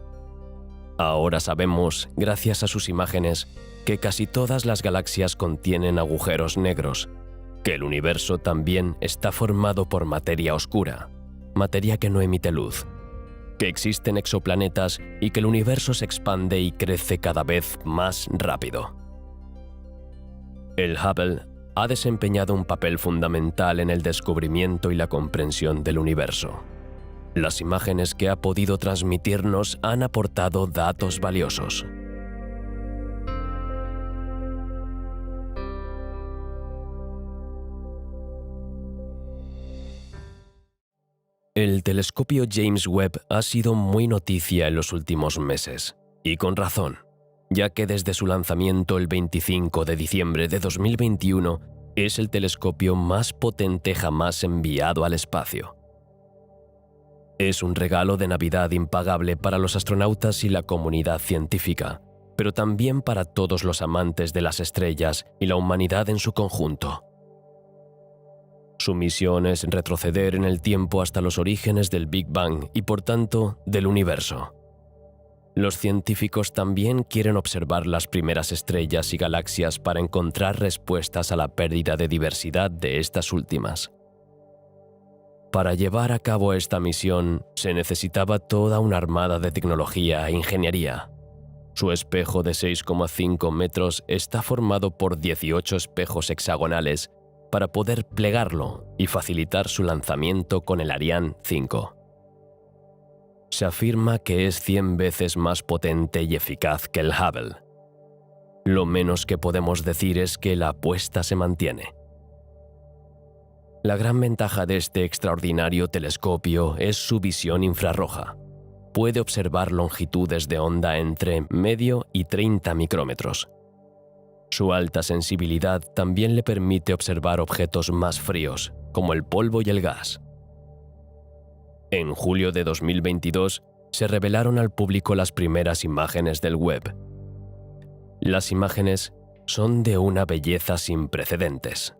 Ahora sabemos, gracias a sus imágenes, que casi todas las galaxias contienen agujeros negros, que el universo también está formado por materia oscura, materia que no emite luz, que existen exoplanetas y que el universo se expande y crece cada vez más rápido. El Hubble ha desempeñado un papel fundamental en el descubrimiento y la comprensión del universo. Las imágenes que ha podido transmitirnos han aportado datos valiosos. El telescopio James Webb ha sido muy noticia en los últimos meses, y con razón, ya que desde su lanzamiento el 25 de diciembre de 2021 es el telescopio más potente jamás enviado al espacio. Es un regalo de Navidad impagable para los astronautas y la comunidad científica, pero también para todos los amantes de las estrellas y la humanidad en su conjunto. Su misión es retroceder en el tiempo hasta los orígenes del Big Bang y, por tanto, del universo. Los científicos también quieren observar las primeras estrellas y galaxias para encontrar respuestas a la pérdida de diversidad de estas últimas. Para llevar a cabo esta misión, se necesitaba toda una armada de tecnología e ingeniería. Su espejo de 6,5 metros está formado por 18 espejos hexagonales para poder plegarlo y facilitar su lanzamiento con el Ariane 5. Se afirma que es 100 veces más potente y eficaz que el Hubble. Lo menos que podemos decir es que la apuesta se mantiene. La gran ventaja de este extraordinario telescopio es su visión infrarroja. Puede observar longitudes de onda entre medio y 30 micrómetros. Su alta sensibilidad también le permite observar objetos más fríos, como el polvo y el gas. En julio de 2022 se revelaron al público las primeras imágenes del Webb. Las imágenes son de una belleza sin precedentes.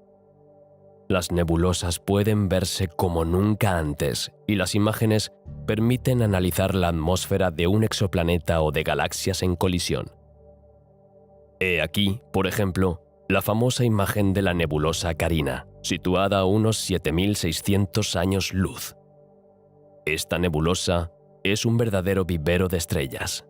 Las nebulosas pueden verse como nunca antes y las imágenes permiten analizar la atmósfera de un exoplaneta o de galaxias en colisión. He aquí, por ejemplo, la famosa imagen de la nebulosa Carina, situada a unos 7.600 años luz. Esta nebulosa es un verdadero vivero de estrellas.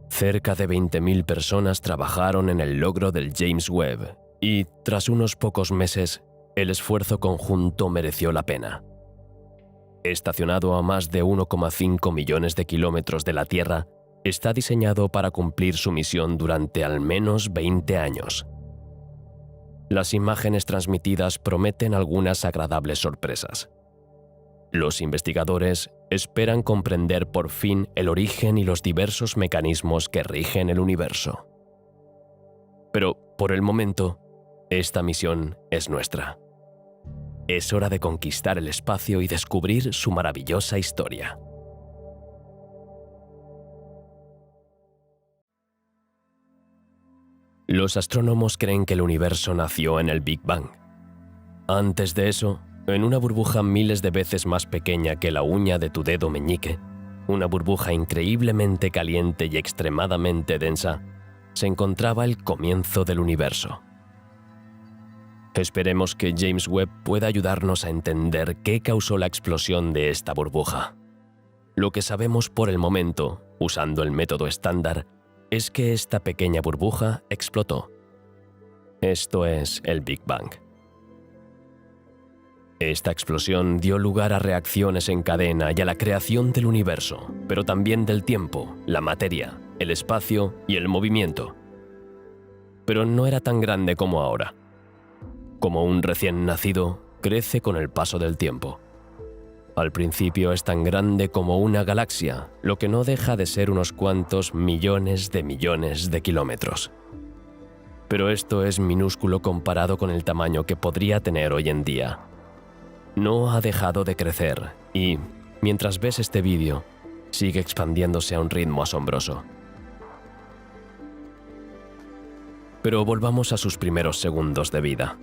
Cerca de 20.000 personas trabajaron en el logro del James Webb, Y tras unos pocos meses, el esfuerzo conjunto mereció la pena. Estacionado a más de 1,5 millones de kilómetros de la Tierra, está diseñado para cumplir su misión durante al menos 20 años. Las imágenes transmitidas prometen algunas agradables sorpresas. Los investigadores esperan comprender por fin el origen y los diversos mecanismos que rigen el universo. Pero, por el momento, esta misión es nuestra. Es hora de conquistar el espacio y descubrir su maravillosa historia. Los astrónomos creen que el universo nació en el Big Bang. Antes de eso, en una burbuja miles de veces más pequeña que la uña de tu dedo meñique, una burbuja increíblemente caliente y extremadamente densa, se encontraba el comienzo del universo. Esperemos que James Webb pueda ayudarnos a entender qué causó la explosión de esta burbuja. Lo que sabemos por el momento, usando el método estándar, es que esta pequeña burbuja explotó. Esto es el Big Bang. Esta explosión dio lugar a reacciones en cadena y a la creación del universo, pero también del tiempo, la materia, el espacio y el movimiento. Pero no era tan grande como ahora. Como un recién nacido, crece con el paso del tiempo. Al principio es tan grande como una galaxia, lo que no deja de ser unos cuantos millones de kilómetros. Pero esto es minúsculo comparado con el tamaño que podría tener hoy en día. No ha dejado de crecer y, mientras ves este vídeo, sigue expandiéndose a un ritmo asombroso. Pero volvamos a sus primeros segundos de vida.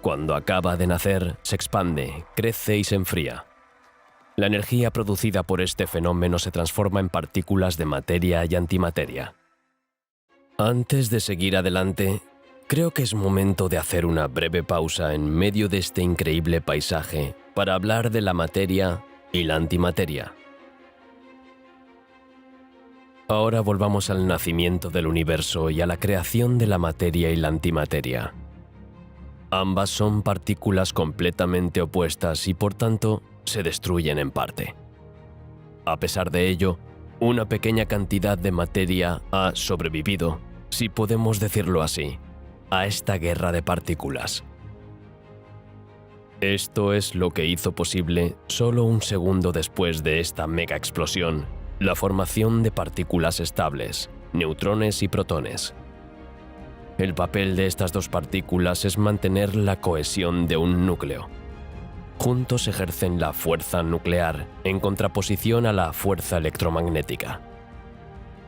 Cuando acaba de nacer, se expande, crece y se enfría. La energía producida por este fenómeno se transforma en partículas de materia y antimateria. Antes de seguir adelante, creo que es momento de hacer una breve pausa en medio de este increíble paisaje para hablar de la materia y la antimateria. Ahora volvamos al nacimiento del universo y a la creación de la materia y la antimateria. Ambas son partículas completamente opuestas y, por tanto, se destruyen en parte. A pesar de ello, una pequeña cantidad de materia ha sobrevivido, si podemos decirlo así, a esta guerra de partículas. Esto es lo que hizo posible, solo un segundo después de esta mega explosión, la formación de partículas estables, neutrones y protones. El papel de estas dos partículas es mantener la cohesión de un núcleo. Juntos ejercen la fuerza nuclear en contraposición a la fuerza electromagnética.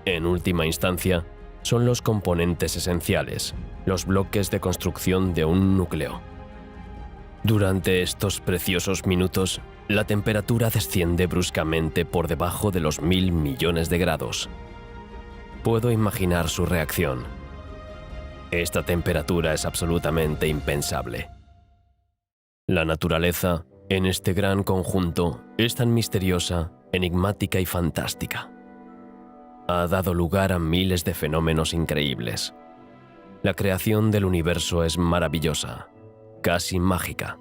En última instancia, son los componentes esenciales, los bloques de construcción de un núcleo. Durante estos preciosos minutos, la temperatura desciende bruscamente por debajo de los 1000 millones de grados. Puedo imaginar su reacción. Esta temperatura es absolutamente impensable. La naturaleza, en este gran conjunto, es tan misteriosa, enigmática y fantástica. Ha dado lugar a miles de fenómenos increíbles. La creación del universo es maravillosa, casi mágica.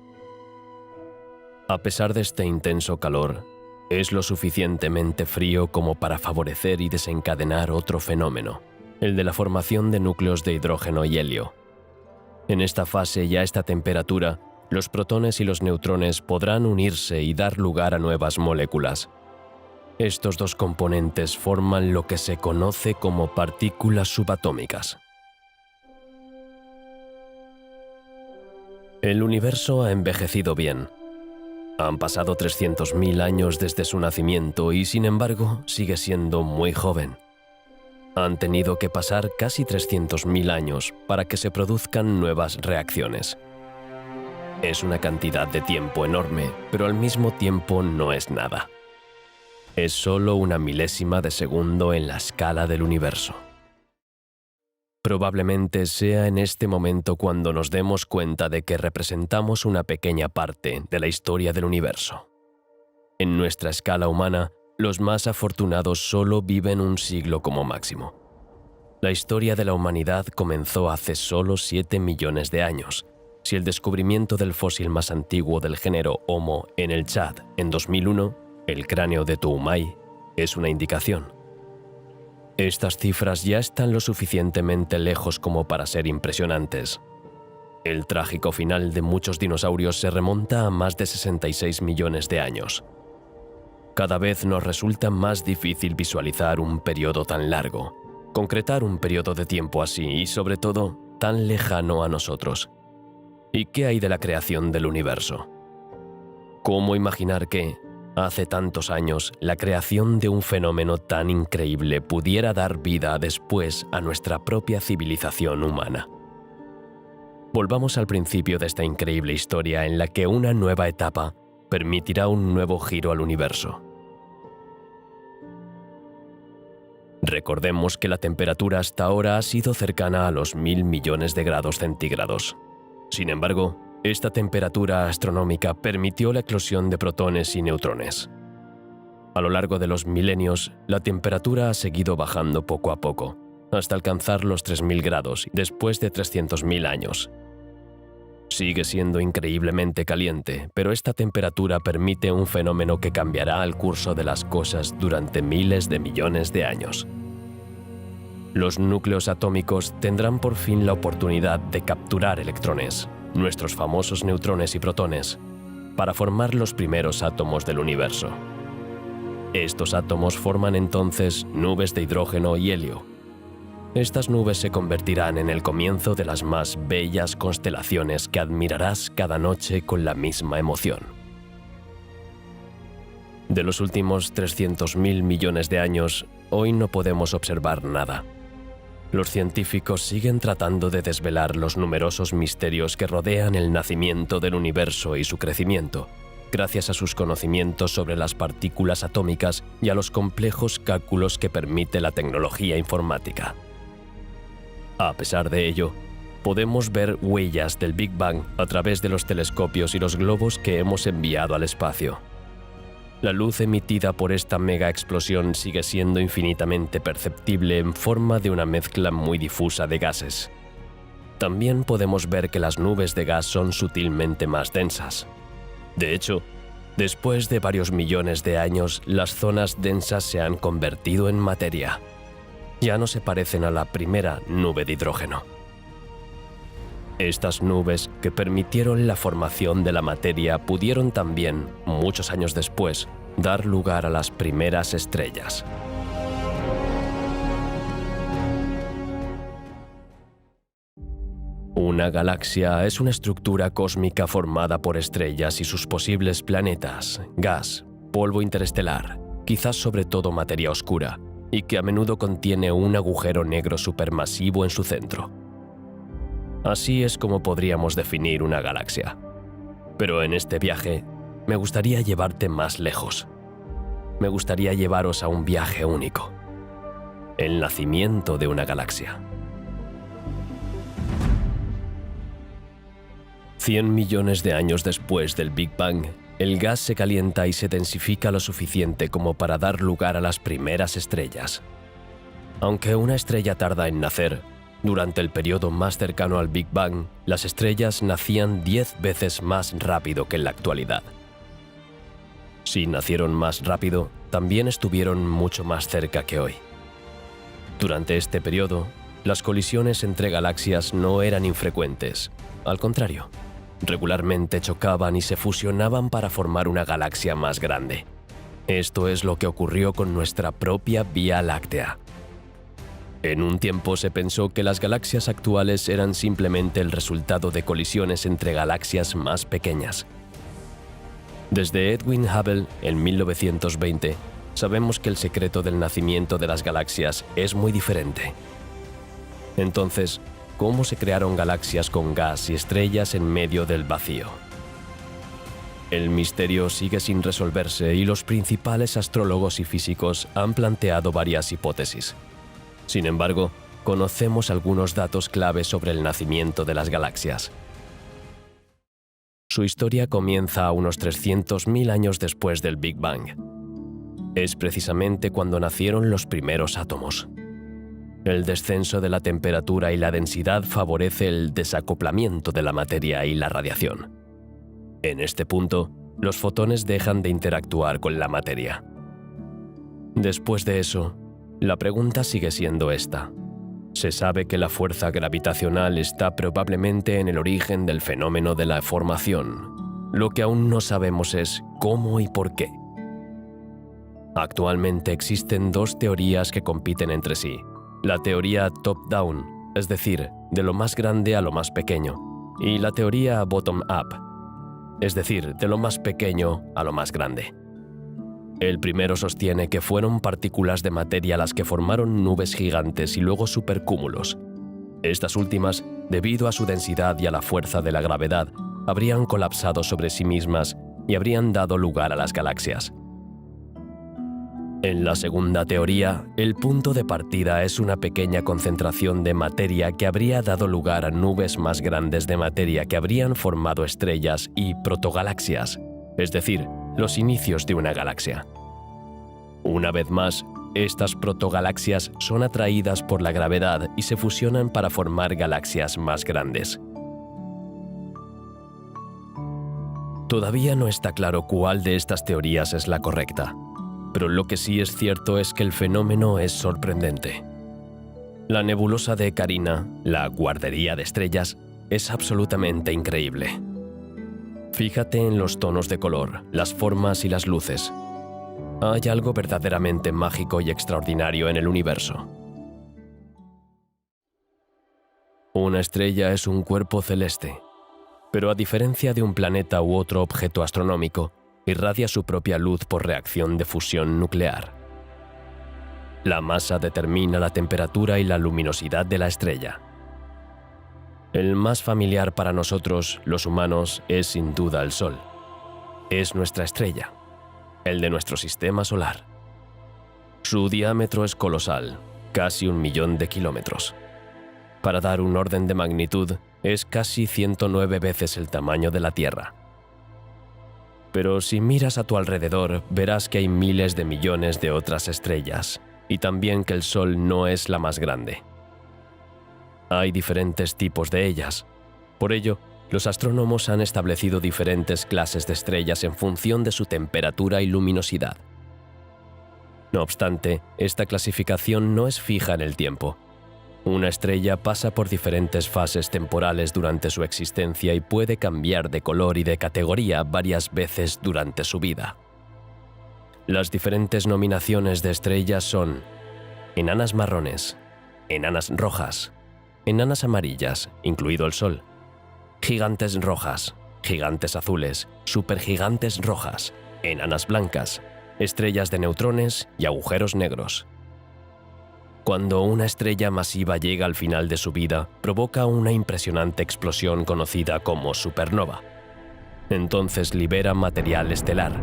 A pesar de este intenso calor, es lo suficientemente frío como para favorecer y desencadenar otro fenómeno, el de la formación de núcleos de hidrógeno y helio. En esta fase y a esta temperatura, los protones y los neutrones podrán unirse y dar lugar a nuevas moléculas. Estos dos componentes forman lo que se conoce como partículas subatómicas. El universo ha envejecido bien. Han pasado 300.000 años desde su nacimiento y, sin embargo, sigue siendo muy joven. Han tenido que pasar casi 300.000 años para que se produzcan nuevas reacciones. Es una cantidad de tiempo enorme, pero al mismo tiempo no es nada. Es solo una milésima de segundo en la escala del universo. Probablemente sea en este momento cuando nos demos cuenta de que representamos una pequeña parte de la historia del universo. En nuestra escala humana, los más afortunados solo viven un siglo como máximo. La historia de la humanidad comenzó hace solo 7 millones de años. Si el descubrimiento del fósil más antiguo del género Homo en el Chad en 2001, el cráneo de Toumai, es una indicación. Estas cifras ya están lo suficientemente lejos como para ser impresionantes. El trágico final de muchos dinosaurios se remonta a más de 66 millones de años. Cada vez nos resulta más difícil visualizar un periodo tan largo, concretar un periodo de tiempo así y, sobre todo, tan lejano a nosotros. ¿Y qué hay de la creación del universo? ¿Cómo imaginar que, hace tantos años, la creación de un fenómeno tan increíble pudiera dar vida después a nuestra propia civilización humana? Volvamos al principio de esta increíble historia en la que una nueva etapa permitirá un nuevo giro al universo. Recordemos que la temperatura hasta ahora ha sido cercana a los 1000 millones de grados centígrados. Sin embargo, esta temperatura astronómica permitió la eclosión de protones y neutrones. A lo largo de los milenios, la temperatura ha seguido bajando poco a poco, hasta alcanzar los 3000 grados después de 300.000 años. Sigue siendo increíblemente caliente, pero esta temperatura permite un fenómeno que cambiará el curso de las cosas durante miles de millones de años. Los núcleos atómicos tendrán por fin la oportunidad de capturar electrones, nuestros famosos neutrones y protones, para formar los primeros átomos del universo. Estos átomos forman entonces nubes de hidrógeno y helio. Estas nubes se convertirán en el comienzo de las más bellas constelaciones que admirarás cada noche con la misma emoción. De los últimos 300.000 millones de años, hoy no podemos observar nada. Los científicos siguen tratando de desvelar los numerosos misterios que rodean el nacimiento del universo y su crecimiento, gracias a sus conocimientos sobre las partículas atómicas y a los complejos cálculos que permite la tecnología informática. A pesar de ello, podemos ver huellas del Big Bang a través de los telescopios y los globos que hemos enviado al espacio. La luz emitida por esta mega explosión sigue siendo infinitamente perceptible en forma de una mezcla muy difusa de gases. También podemos ver que las nubes de gas son sutilmente más densas. De hecho, después de varios millones de años, las zonas densas se han convertido en materia. Ya no se parecen a la primera nube de hidrógeno. Estas nubes que permitieron la formación de la materia pudieron también, muchos años después, dar lugar a las primeras estrellas. Una galaxia es una estructura cósmica formada por estrellas y sus posibles planetas, gas, polvo interestelar, quizás sobre todo materia oscura, y que a menudo contiene un agujero negro supermasivo en su centro. Así es como podríamos definir una galaxia. Pero en este viaje, me gustaría llevarte más lejos. Me gustaría llevaros a un viaje único. El nacimiento de una galaxia. 100 millones de años después del Big Bang, el gas se calienta y se densifica lo suficiente como para dar lugar a las primeras estrellas. Aunque una estrella tarda en nacer, durante el periodo más cercano al Big Bang, las estrellas nacían 10 veces más rápido que en la actualidad. Si nacieron más rápido, también estuvieron mucho más cerca que hoy. Durante este periodo, las colisiones entre galaxias no eran infrecuentes. Al contrario, regularmente chocaban y se fusionaban para formar una galaxia más grande. Esto es lo que ocurrió con nuestra propia Vía Láctea. En un tiempo se pensó que las galaxias actuales eran simplemente el resultado de colisiones entre galaxias más pequeñas. Desde Edwin Hubble, en 1920, sabemos que el secreto del nacimiento de las galaxias es muy diferente. Entonces, ¿cómo se crearon galaxias con gas y estrellas en medio del vacío? El misterio sigue sin resolverse y los principales astrólogos y físicos han planteado varias hipótesis. Sin embargo, conocemos algunos datos clave sobre el nacimiento de las galaxias. Su historia comienza a unos 300.000 años después del Big Bang. Es precisamente cuando nacieron los primeros átomos. El descenso de la temperatura y la densidad favorece el desacoplamiento de la materia y la radiación. En este punto, los fotones dejan de interactuar con la materia. Después de eso, la pregunta sigue siendo esta. Se sabe que la fuerza gravitacional está probablemente en el origen del fenómeno de la formación. Lo que aún no sabemos es cómo y por qué. Actualmente existen dos teorías que compiten entre sí. La teoría top-down, es decir, de lo más grande a lo más pequeño, y la teoría bottom-up, es decir, de lo más pequeño a lo más grande. El primero sostiene que fueron partículas de materia las que formaron nubes gigantes y luego supercúmulos. Estas últimas, debido a su densidad y a la fuerza de la gravedad, habrían colapsado sobre sí mismas y habrían dado lugar a las galaxias. En la segunda teoría, el punto de partida es una pequeña concentración de materia que habría dado lugar a nubes más grandes de materia que habrían formado estrellas y protogalaxias, es decir, los inicios de una galaxia. Una vez más, estas protogalaxias son atraídas por la gravedad y se fusionan para formar galaxias más grandes. Todavía no está claro cuál de estas teorías es la correcta, pero lo que sí es cierto es que el fenómeno es sorprendente. La nebulosa de Carina, la guardería de estrellas, es absolutamente increíble. Fíjate en los tonos de color, las formas y las luces. Hay algo verdaderamente mágico y extraordinario en el universo. Una estrella es un cuerpo celeste, pero a diferencia de un planeta u otro objeto astronómico, irradia su propia luz por reacción de fusión nuclear. La masa determina la temperatura y la luminosidad de la estrella. El más familiar para nosotros, los humanos, es sin duda el Sol. Es nuestra estrella, el de nuestro sistema solar. Su diámetro es colosal, casi 1 millón de kilómetros. Para dar un orden de magnitud, es casi 109 veces el tamaño de la Tierra. Pero si miras a tu alrededor, verás que hay miles de millones de otras estrellas, y también que el Sol no es la más grande. Hay diferentes tipos de ellas. Por ello, los astrónomos han establecido diferentes clases de estrellas en función de su temperatura y luminosidad. No obstante, esta clasificación no es fija en el tiempo. Una estrella pasa por diferentes fases temporales durante su existencia y puede cambiar de color y de categoría varias veces durante su vida. Las diferentes nominaciones de estrellas son enanas marrones, enanas rojas, enanas amarillas, incluido el Sol, gigantes rojas, gigantes azules, supergigantes rojas, enanas blancas, estrellas de neutrones y agujeros negros. Cuando una estrella masiva llega al final de su vida, provoca una impresionante explosión conocida como supernova. Entonces libera material estelar,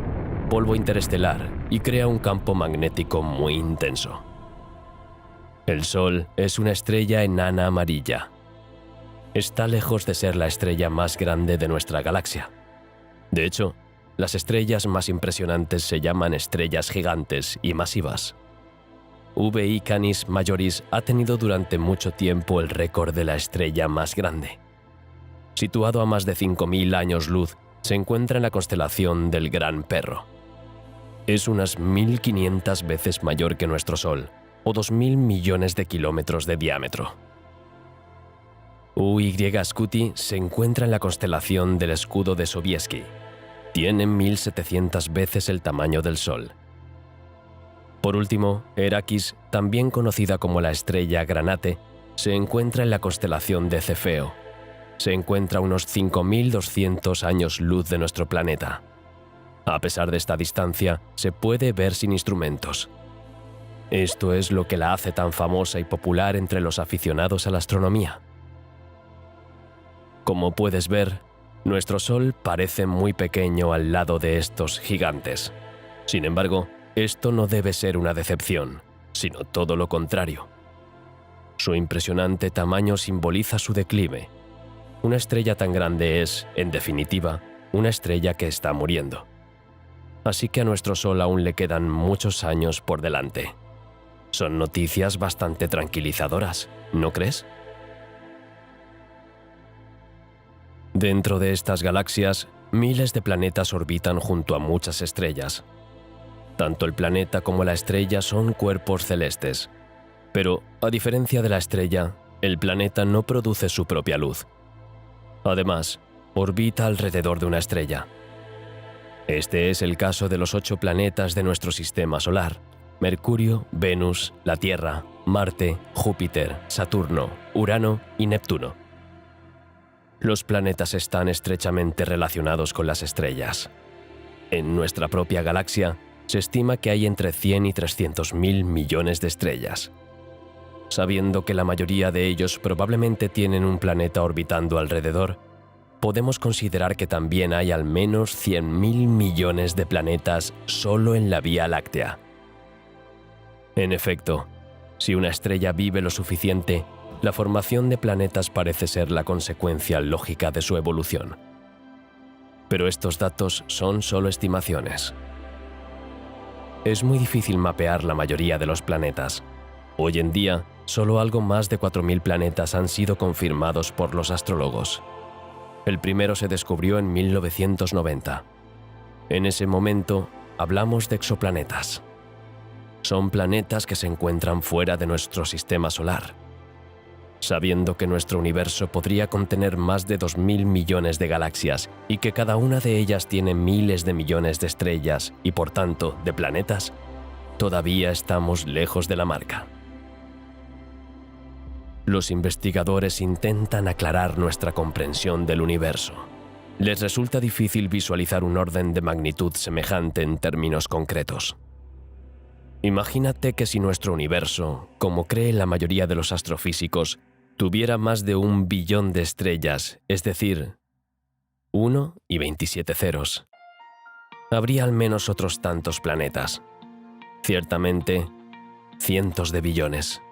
polvo interestelar y crea un campo magnético muy intenso. El Sol es una estrella enana amarilla. Está lejos de ser la estrella más grande de nuestra galaxia. De hecho, las estrellas más impresionantes se llaman estrellas gigantes y masivas. VI Canis Majoris ha tenido durante mucho tiempo el récord de la estrella más grande. Situado a más de 5.000 años luz, se encuentra en la constelación del Gran Perro. Es unas 1.500 veces mayor que nuestro Sol, o 2.000 millones de kilómetros de diámetro. UY Scuti se encuentra en la constelación del Escudo de Sobieski. Tiene 1.700 veces el tamaño del Sol. Por último, Herakis, también conocida como la estrella Granate, se encuentra en la constelación de Cefeo. Se encuentra a unos 5.200 años luz de nuestro planeta. A pesar de esta distancia, se puede ver sin instrumentos. Esto es lo que la hace tan famosa y popular entre los aficionados a la astronomía. Como puedes ver, nuestro Sol parece muy pequeño al lado de estos gigantes. Sin embargo, esto no debe ser una decepción, sino todo lo contrario. Su impresionante tamaño simboliza su declive. Una estrella tan grande es, en definitiva, una estrella que está muriendo. Así que a nuestro Sol aún le quedan muchos años por delante. Son noticias bastante tranquilizadoras, ¿no crees? Dentro de estas galaxias, miles de planetas orbitan junto a muchas estrellas. Tanto el planeta como la estrella son cuerpos celestes. Pero, a diferencia de la estrella, el planeta no produce su propia luz. Además, orbita alrededor de una estrella. Este es el caso de los 8 planetas de nuestro sistema solar: Mercurio, Venus, la Tierra, Marte, Júpiter, Saturno, Urano y Neptuno. Los planetas están estrechamente relacionados con las estrellas. En nuestra propia galaxia, se estima que hay entre 100 y 300.000 millones de estrellas. Sabiendo que la mayoría de ellos probablemente tienen un planeta orbitando alrededor, podemos considerar que también hay al menos 100.000 millones de planetas solo en la Vía Láctea. En efecto, si una estrella vive lo suficiente, la formación de planetas parece ser la consecuencia lógica de su evolución. Pero estos datos son solo estimaciones. Es muy difícil mapear la mayoría de los planetas. Hoy en día, solo algo más de 4.000 planetas han sido confirmados por los astrólogos. El primero se descubrió en 1990. En ese momento, hablamos de exoplanetas. Son planetas que se encuentran fuera de nuestro sistema solar. Sabiendo que nuestro universo podría contener más de 2.000 millones de galaxias y que cada una de ellas tiene miles de millones de estrellas y, por tanto, de planetas, todavía estamos lejos de la marca. Los investigadores intentan aclarar nuestra comprensión del universo. Les resulta difícil visualizar un orden de magnitud semejante en términos concretos. Imagínate que si nuestro universo, como creen la mayoría de los astrofísicos, tuviera más de 1 billón de estrellas, es decir, 1 y 27 ceros, habría al menos otros tantos planetas. Ciertamente, cientos de billones.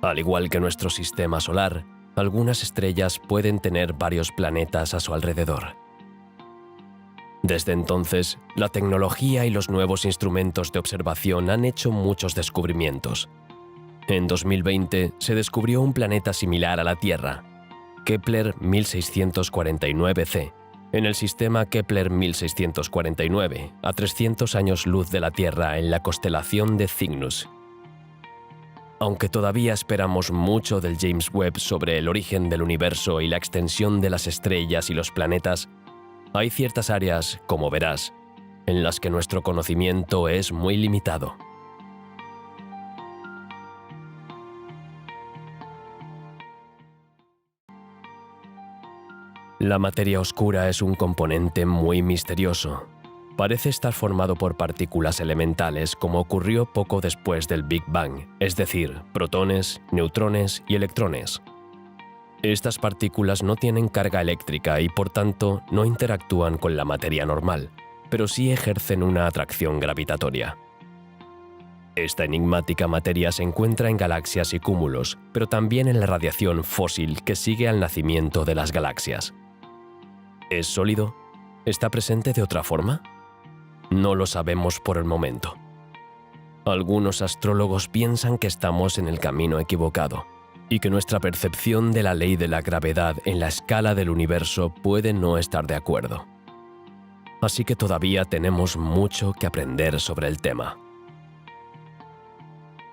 Al igual que nuestro sistema solar, algunas estrellas pueden tener varios planetas a su alrededor. Desde entonces, la tecnología y los nuevos instrumentos de observación han hecho muchos descubrimientos. En 2020 se descubrió un planeta similar a la Tierra, Kepler 1649c, en el sistema Kepler 1649, a 300 años luz de la Tierra en la constelación de Cygnus. Aunque todavía esperamos mucho del James Webb sobre el origen del universo y la extensión de las estrellas y los planetas, hay ciertas áreas, como verás, en las que nuestro conocimiento es muy limitado. La materia oscura es un componente muy misterioso. Parece estar formado por partículas elementales como ocurrió poco después del Big Bang, es decir, protones, neutrones y electrones. Estas partículas no tienen carga eléctrica y por tanto no interactúan con la materia normal, pero sí ejercen una atracción gravitatoria. Esta enigmática materia se encuentra en galaxias y cúmulos, pero también en la radiación fósil que sigue al nacimiento de las galaxias. ¿Es sólido? ¿Está presente de otra forma? No lo sabemos por el momento. Algunos astrólogos piensan que estamos en el camino equivocado y que nuestra percepción de la ley de la gravedad en la escala del universo puede no estar de acuerdo. Así que todavía tenemos mucho que aprender sobre el tema.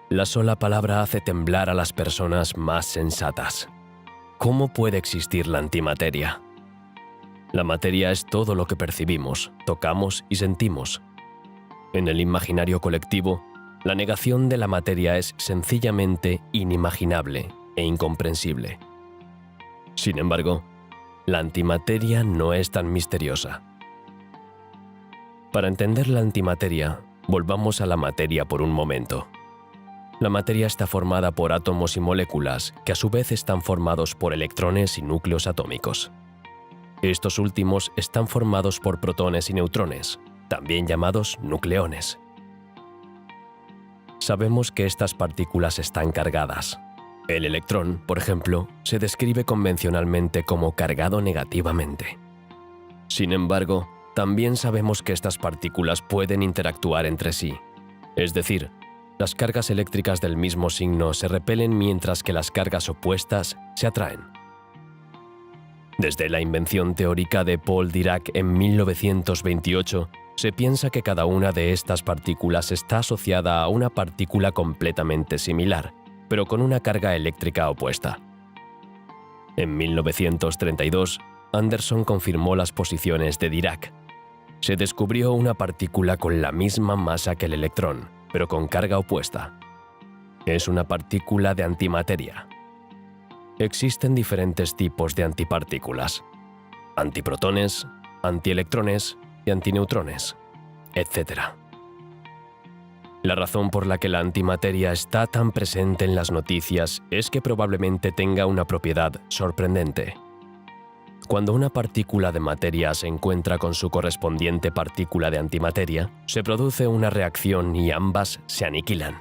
La sola palabra hace temblar a las personas más sensatas. ¿Cómo puede existir la antimateria? La materia es todo lo que percibimos, tocamos y sentimos. En el imaginario colectivo, la negación de la materia es sencillamente inimaginable e incomprensible. Sin embargo, la antimateria no es tan misteriosa. Para entender la antimateria, volvamos a la materia por un momento. La materia está formada por átomos y moléculas que a su vez están formados por electrones y núcleos atómicos. Estos últimos están formados por protones y neutrones, también llamados nucleones. Sabemos que estas partículas están cargadas. El electrón, por ejemplo, se describe convencionalmente como cargado negativamente. Sin embargo, también sabemos que estas partículas pueden interactuar entre sí, es decir, las cargas eléctricas del mismo signo se repelen mientras que las cargas opuestas se atraen. Desde la invención teórica de Paul Dirac en 1928, se piensa que cada una de estas partículas está asociada a una partícula completamente similar, pero con una carga eléctrica opuesta. En 1932, Anderson confirmó las posiciones de Dirac. Se descubrió una partícula con la misma masa que el electrón, pero con carga opuesta. Es una partícula de antimateria. Existen diferentes tipos de antipartículas: antiprotones, antielectrones y antineutrones, etc. La razón por la que la antimateria está tan presente en las noticias es que probablemente tenga una propiedad sorprendente. Cuando una partícula de materia se encuentra con su correspondiente partícula de antimateria, se produce una reacción y ambas se aniquilan.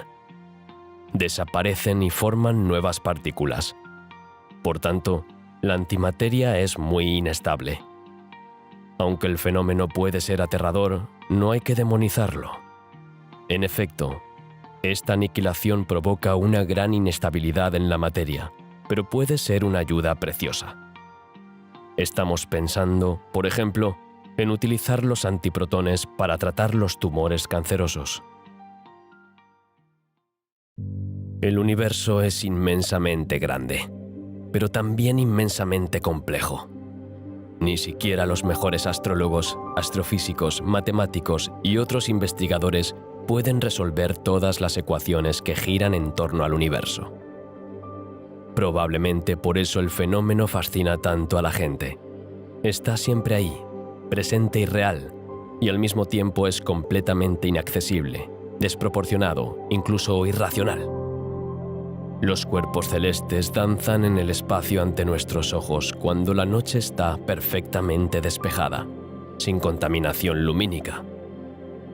Desaparecen y forman nuevas partículas. Por tanto, la antimateria es muy inestable. Aunque el fenómeno puede ser aterrador, no hay que demonizarlo. En efecto, esta aniquilación provoca una gran inestabilidad en la materia, pero puede ser una ayuda preciosa. Estamos pensando, por ejemplo, en utilizar los antiprotones para tratar los tumores cancerosos. El universo es inmensamente grande, pero también inmensamente complejo. Ni siquiera los mejores astrólogos, astrofísicos, matemáticos y otros investigadores pueden resolver todas las ecuaciones que giran en torno al universo. Probablemente por eso el fenómeno fascina tanto a la gente. Está siempre ahí, presente y real, y al mismo tiempo es completamente inaccesible, desproporcionado, incluso irracional. Los cuerpos celestes danzan en el espacio ante nuestros ojos cuando la noche está perfectamente despejada, sin contaminación lumínica.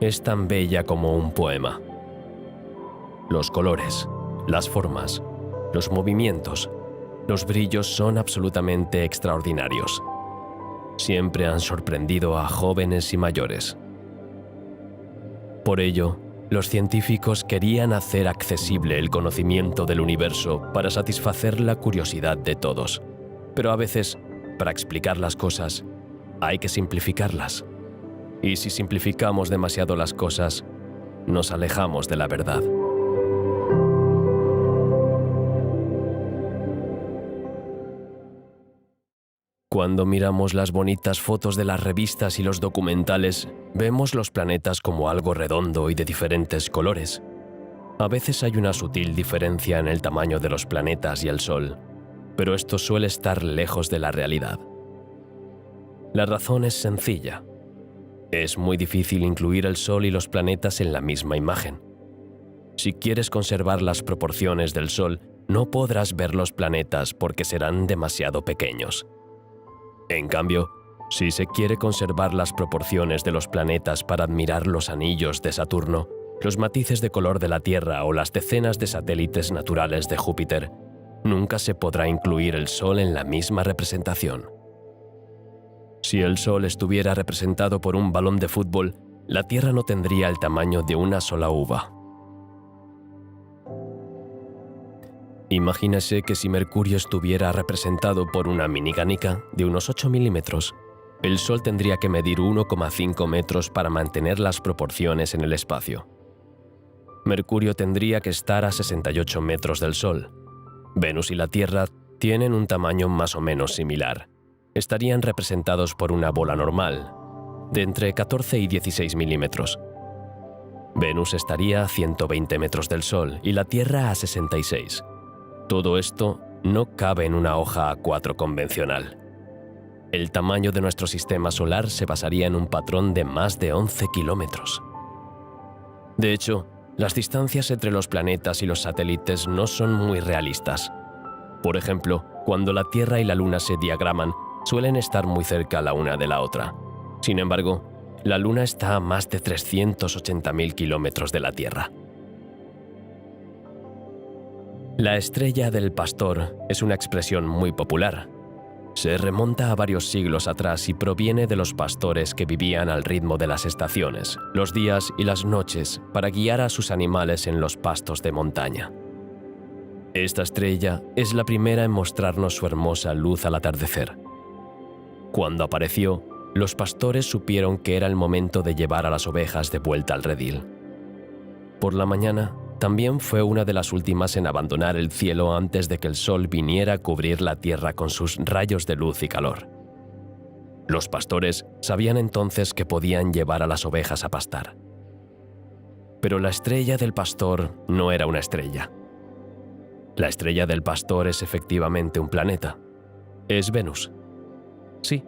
Es tan bella como un poema. Los colores, las formas, los movimientos, los brillos son absolutamente extraordinarios. Siempre han sorprendido a jóvenes y mayores. Por ello, los científicos querían hacer accesible el conocimiento del universo para satisfacer la curiosidad de todos. Pero a veces, para explicar las cosas, hay que simplificarlas. Y si simplificamos demasiado las cosas, nos alejamos de la verdad. Cuando miramos las bonitas fotos de las revistas y los documentales, vemos los planetas como algo redondo y de diferentes colores. A veces hay una sutil diferencia en el tamaño de los planetas y el Sol, pero esto suele estar lejos de la realidad. La razón es sencilla. Es muy difícil incluir el Sol y los planetas en la misma imagen. Si quieres conservar las proporciones del Sol, no podrás ver los planetas porque serán demasiado pequeños. En cambio, si se quiere conservar las proporciones de los planetas para admirar los anillos de Saturno, los matices de color de la Tierra o las decenas de satélites naturales de Júpiter, nunca se podrá incluir el Sol en la misma representación. Si el Sol estuviera representado por un balón de fútbol, la Tierra no tendría el tamaño de una sola uva. Imagínese que si Mercurio estuviera representado por una minigánica de unos 8 milímetros, el Sol tendría que medir 1,5 metros para mantener las proporciones en el espacio. Mercurio tendría que estar a 68 metros del Sol. Venus y la Tierra tienen un tamaño más o menos similar. Estarían representados por una bola normal, de entre 14 y 16 milímetros. Venus estaría a 120 metros del Sol y la Tierra a 66. Todo esto no cabe en una hoja A4 convencional. El tamaño de nuestro sistema solar se basaría en un patrón de más de 11 kilómetros. De hecho, las distancias entre los planetas y los satélites no son muy realistas. Por ejemplo, cuando la Tierra y la Luna se diagraman, suelen estar muy cerca la una de la otra. Sin embargo, la Luna está a más de 380.000 kilómetros de la Tierra. La estrella del pastor es una expresión muy popular. Se remonta a varios siglos atrás y proviene de los pastores que vivían al ritmo de las estaciones, los días y las noches para guiar a sus animales en los pastos de montaña. Esta estrella es la primera en mostrarnos su hermosa luz al atardecer. Cuando apareció, los pastores supieron que era el momento de llevar a las ovejas de vuelta al redil. Por la mañana, también fue una de las últimas en abandonar el cielo antes de que el sol viniera a cubrir la tierra con sus rayos de luz y calor. Los pastores sabían entonces que podían llevar a las ovejas a pastar. Pero la estrella del pastor no era una estrella. La estrella del pastor es efectivamente un planeta. Es Venus. Sí,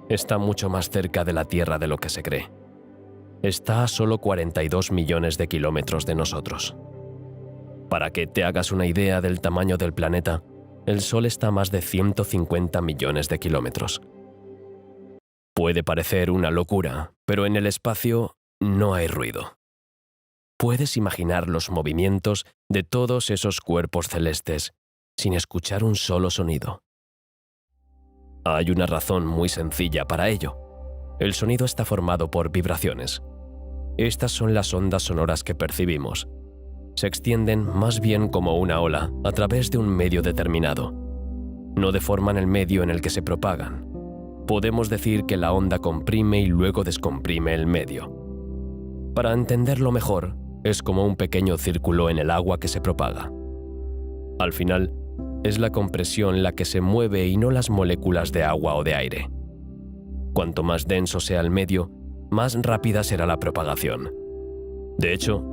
está mucho más cerca de la Tierra de lo que se cree. Está a solo 42 millones de kilómetros de nosotros. Para que te hagas una idea del tamaño del planeta, el Sol está a más de 150 millones de kilómetros. Puede parecer una locura, pero en el espacio no hay ruido. Puedes imaginar los movimientos de todos esos cuerpos celestes sin escuchar un solo sonido. Hay una razón muy sencilla para ello. El sonido está formado por vibraciones. Estas son las ondas sonoras que percibimos. Se extienden más bien como una ola a través de un medio determinado. No deforman el medio en el que se propagan. Podemos decir que la onda comprime y luego descomprime el medio. Para entenderlo mejor, es como un pequeño círculo en el agua que se propaga. Al final, es la compresión la que se mueve y no las moléculas de agua o de aire. Cuanto más denso sea el medio, más rápida será la propagación. De hecho,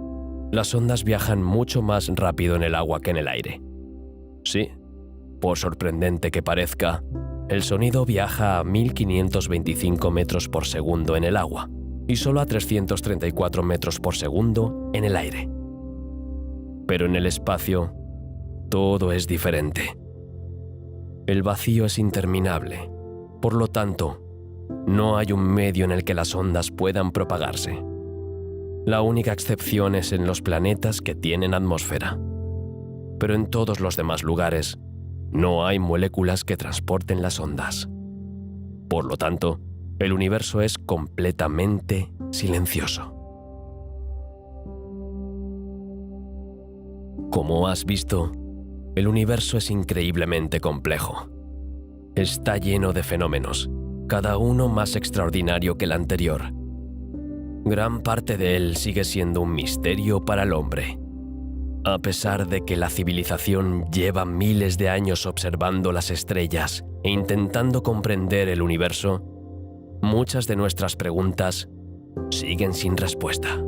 las ondas viajan mucho más rápido en el agua que en el aire. Sí, por sorprendente que parezca, el sonido viaja a 1525 metros por segundo en el agua y solo a 334 metros por segundo en el aire. Pero en el espacio, todo es diferente. El vacío es interminable, por lo tanto, no hay un medio en el que las ondas puedan propagarse. La única excepción es en los planetas que tienen atmósfera. Pero en todos los demás lugares, no hay moléculas que transporten las ondas. Por lo tanto, el universo es completamente silencioso. Como has visto, el universo es increíblemente complejo. Está lleno de fenómenos, cada uno más extraordinario que el anterior. Gran parte de él sigue siendo un misterio para el hombre. A pesar de que la civilización lleva miles de años observando las estrellas e intentando comprender el universo, muchas de nuestras preguntas siguen sin respuesta.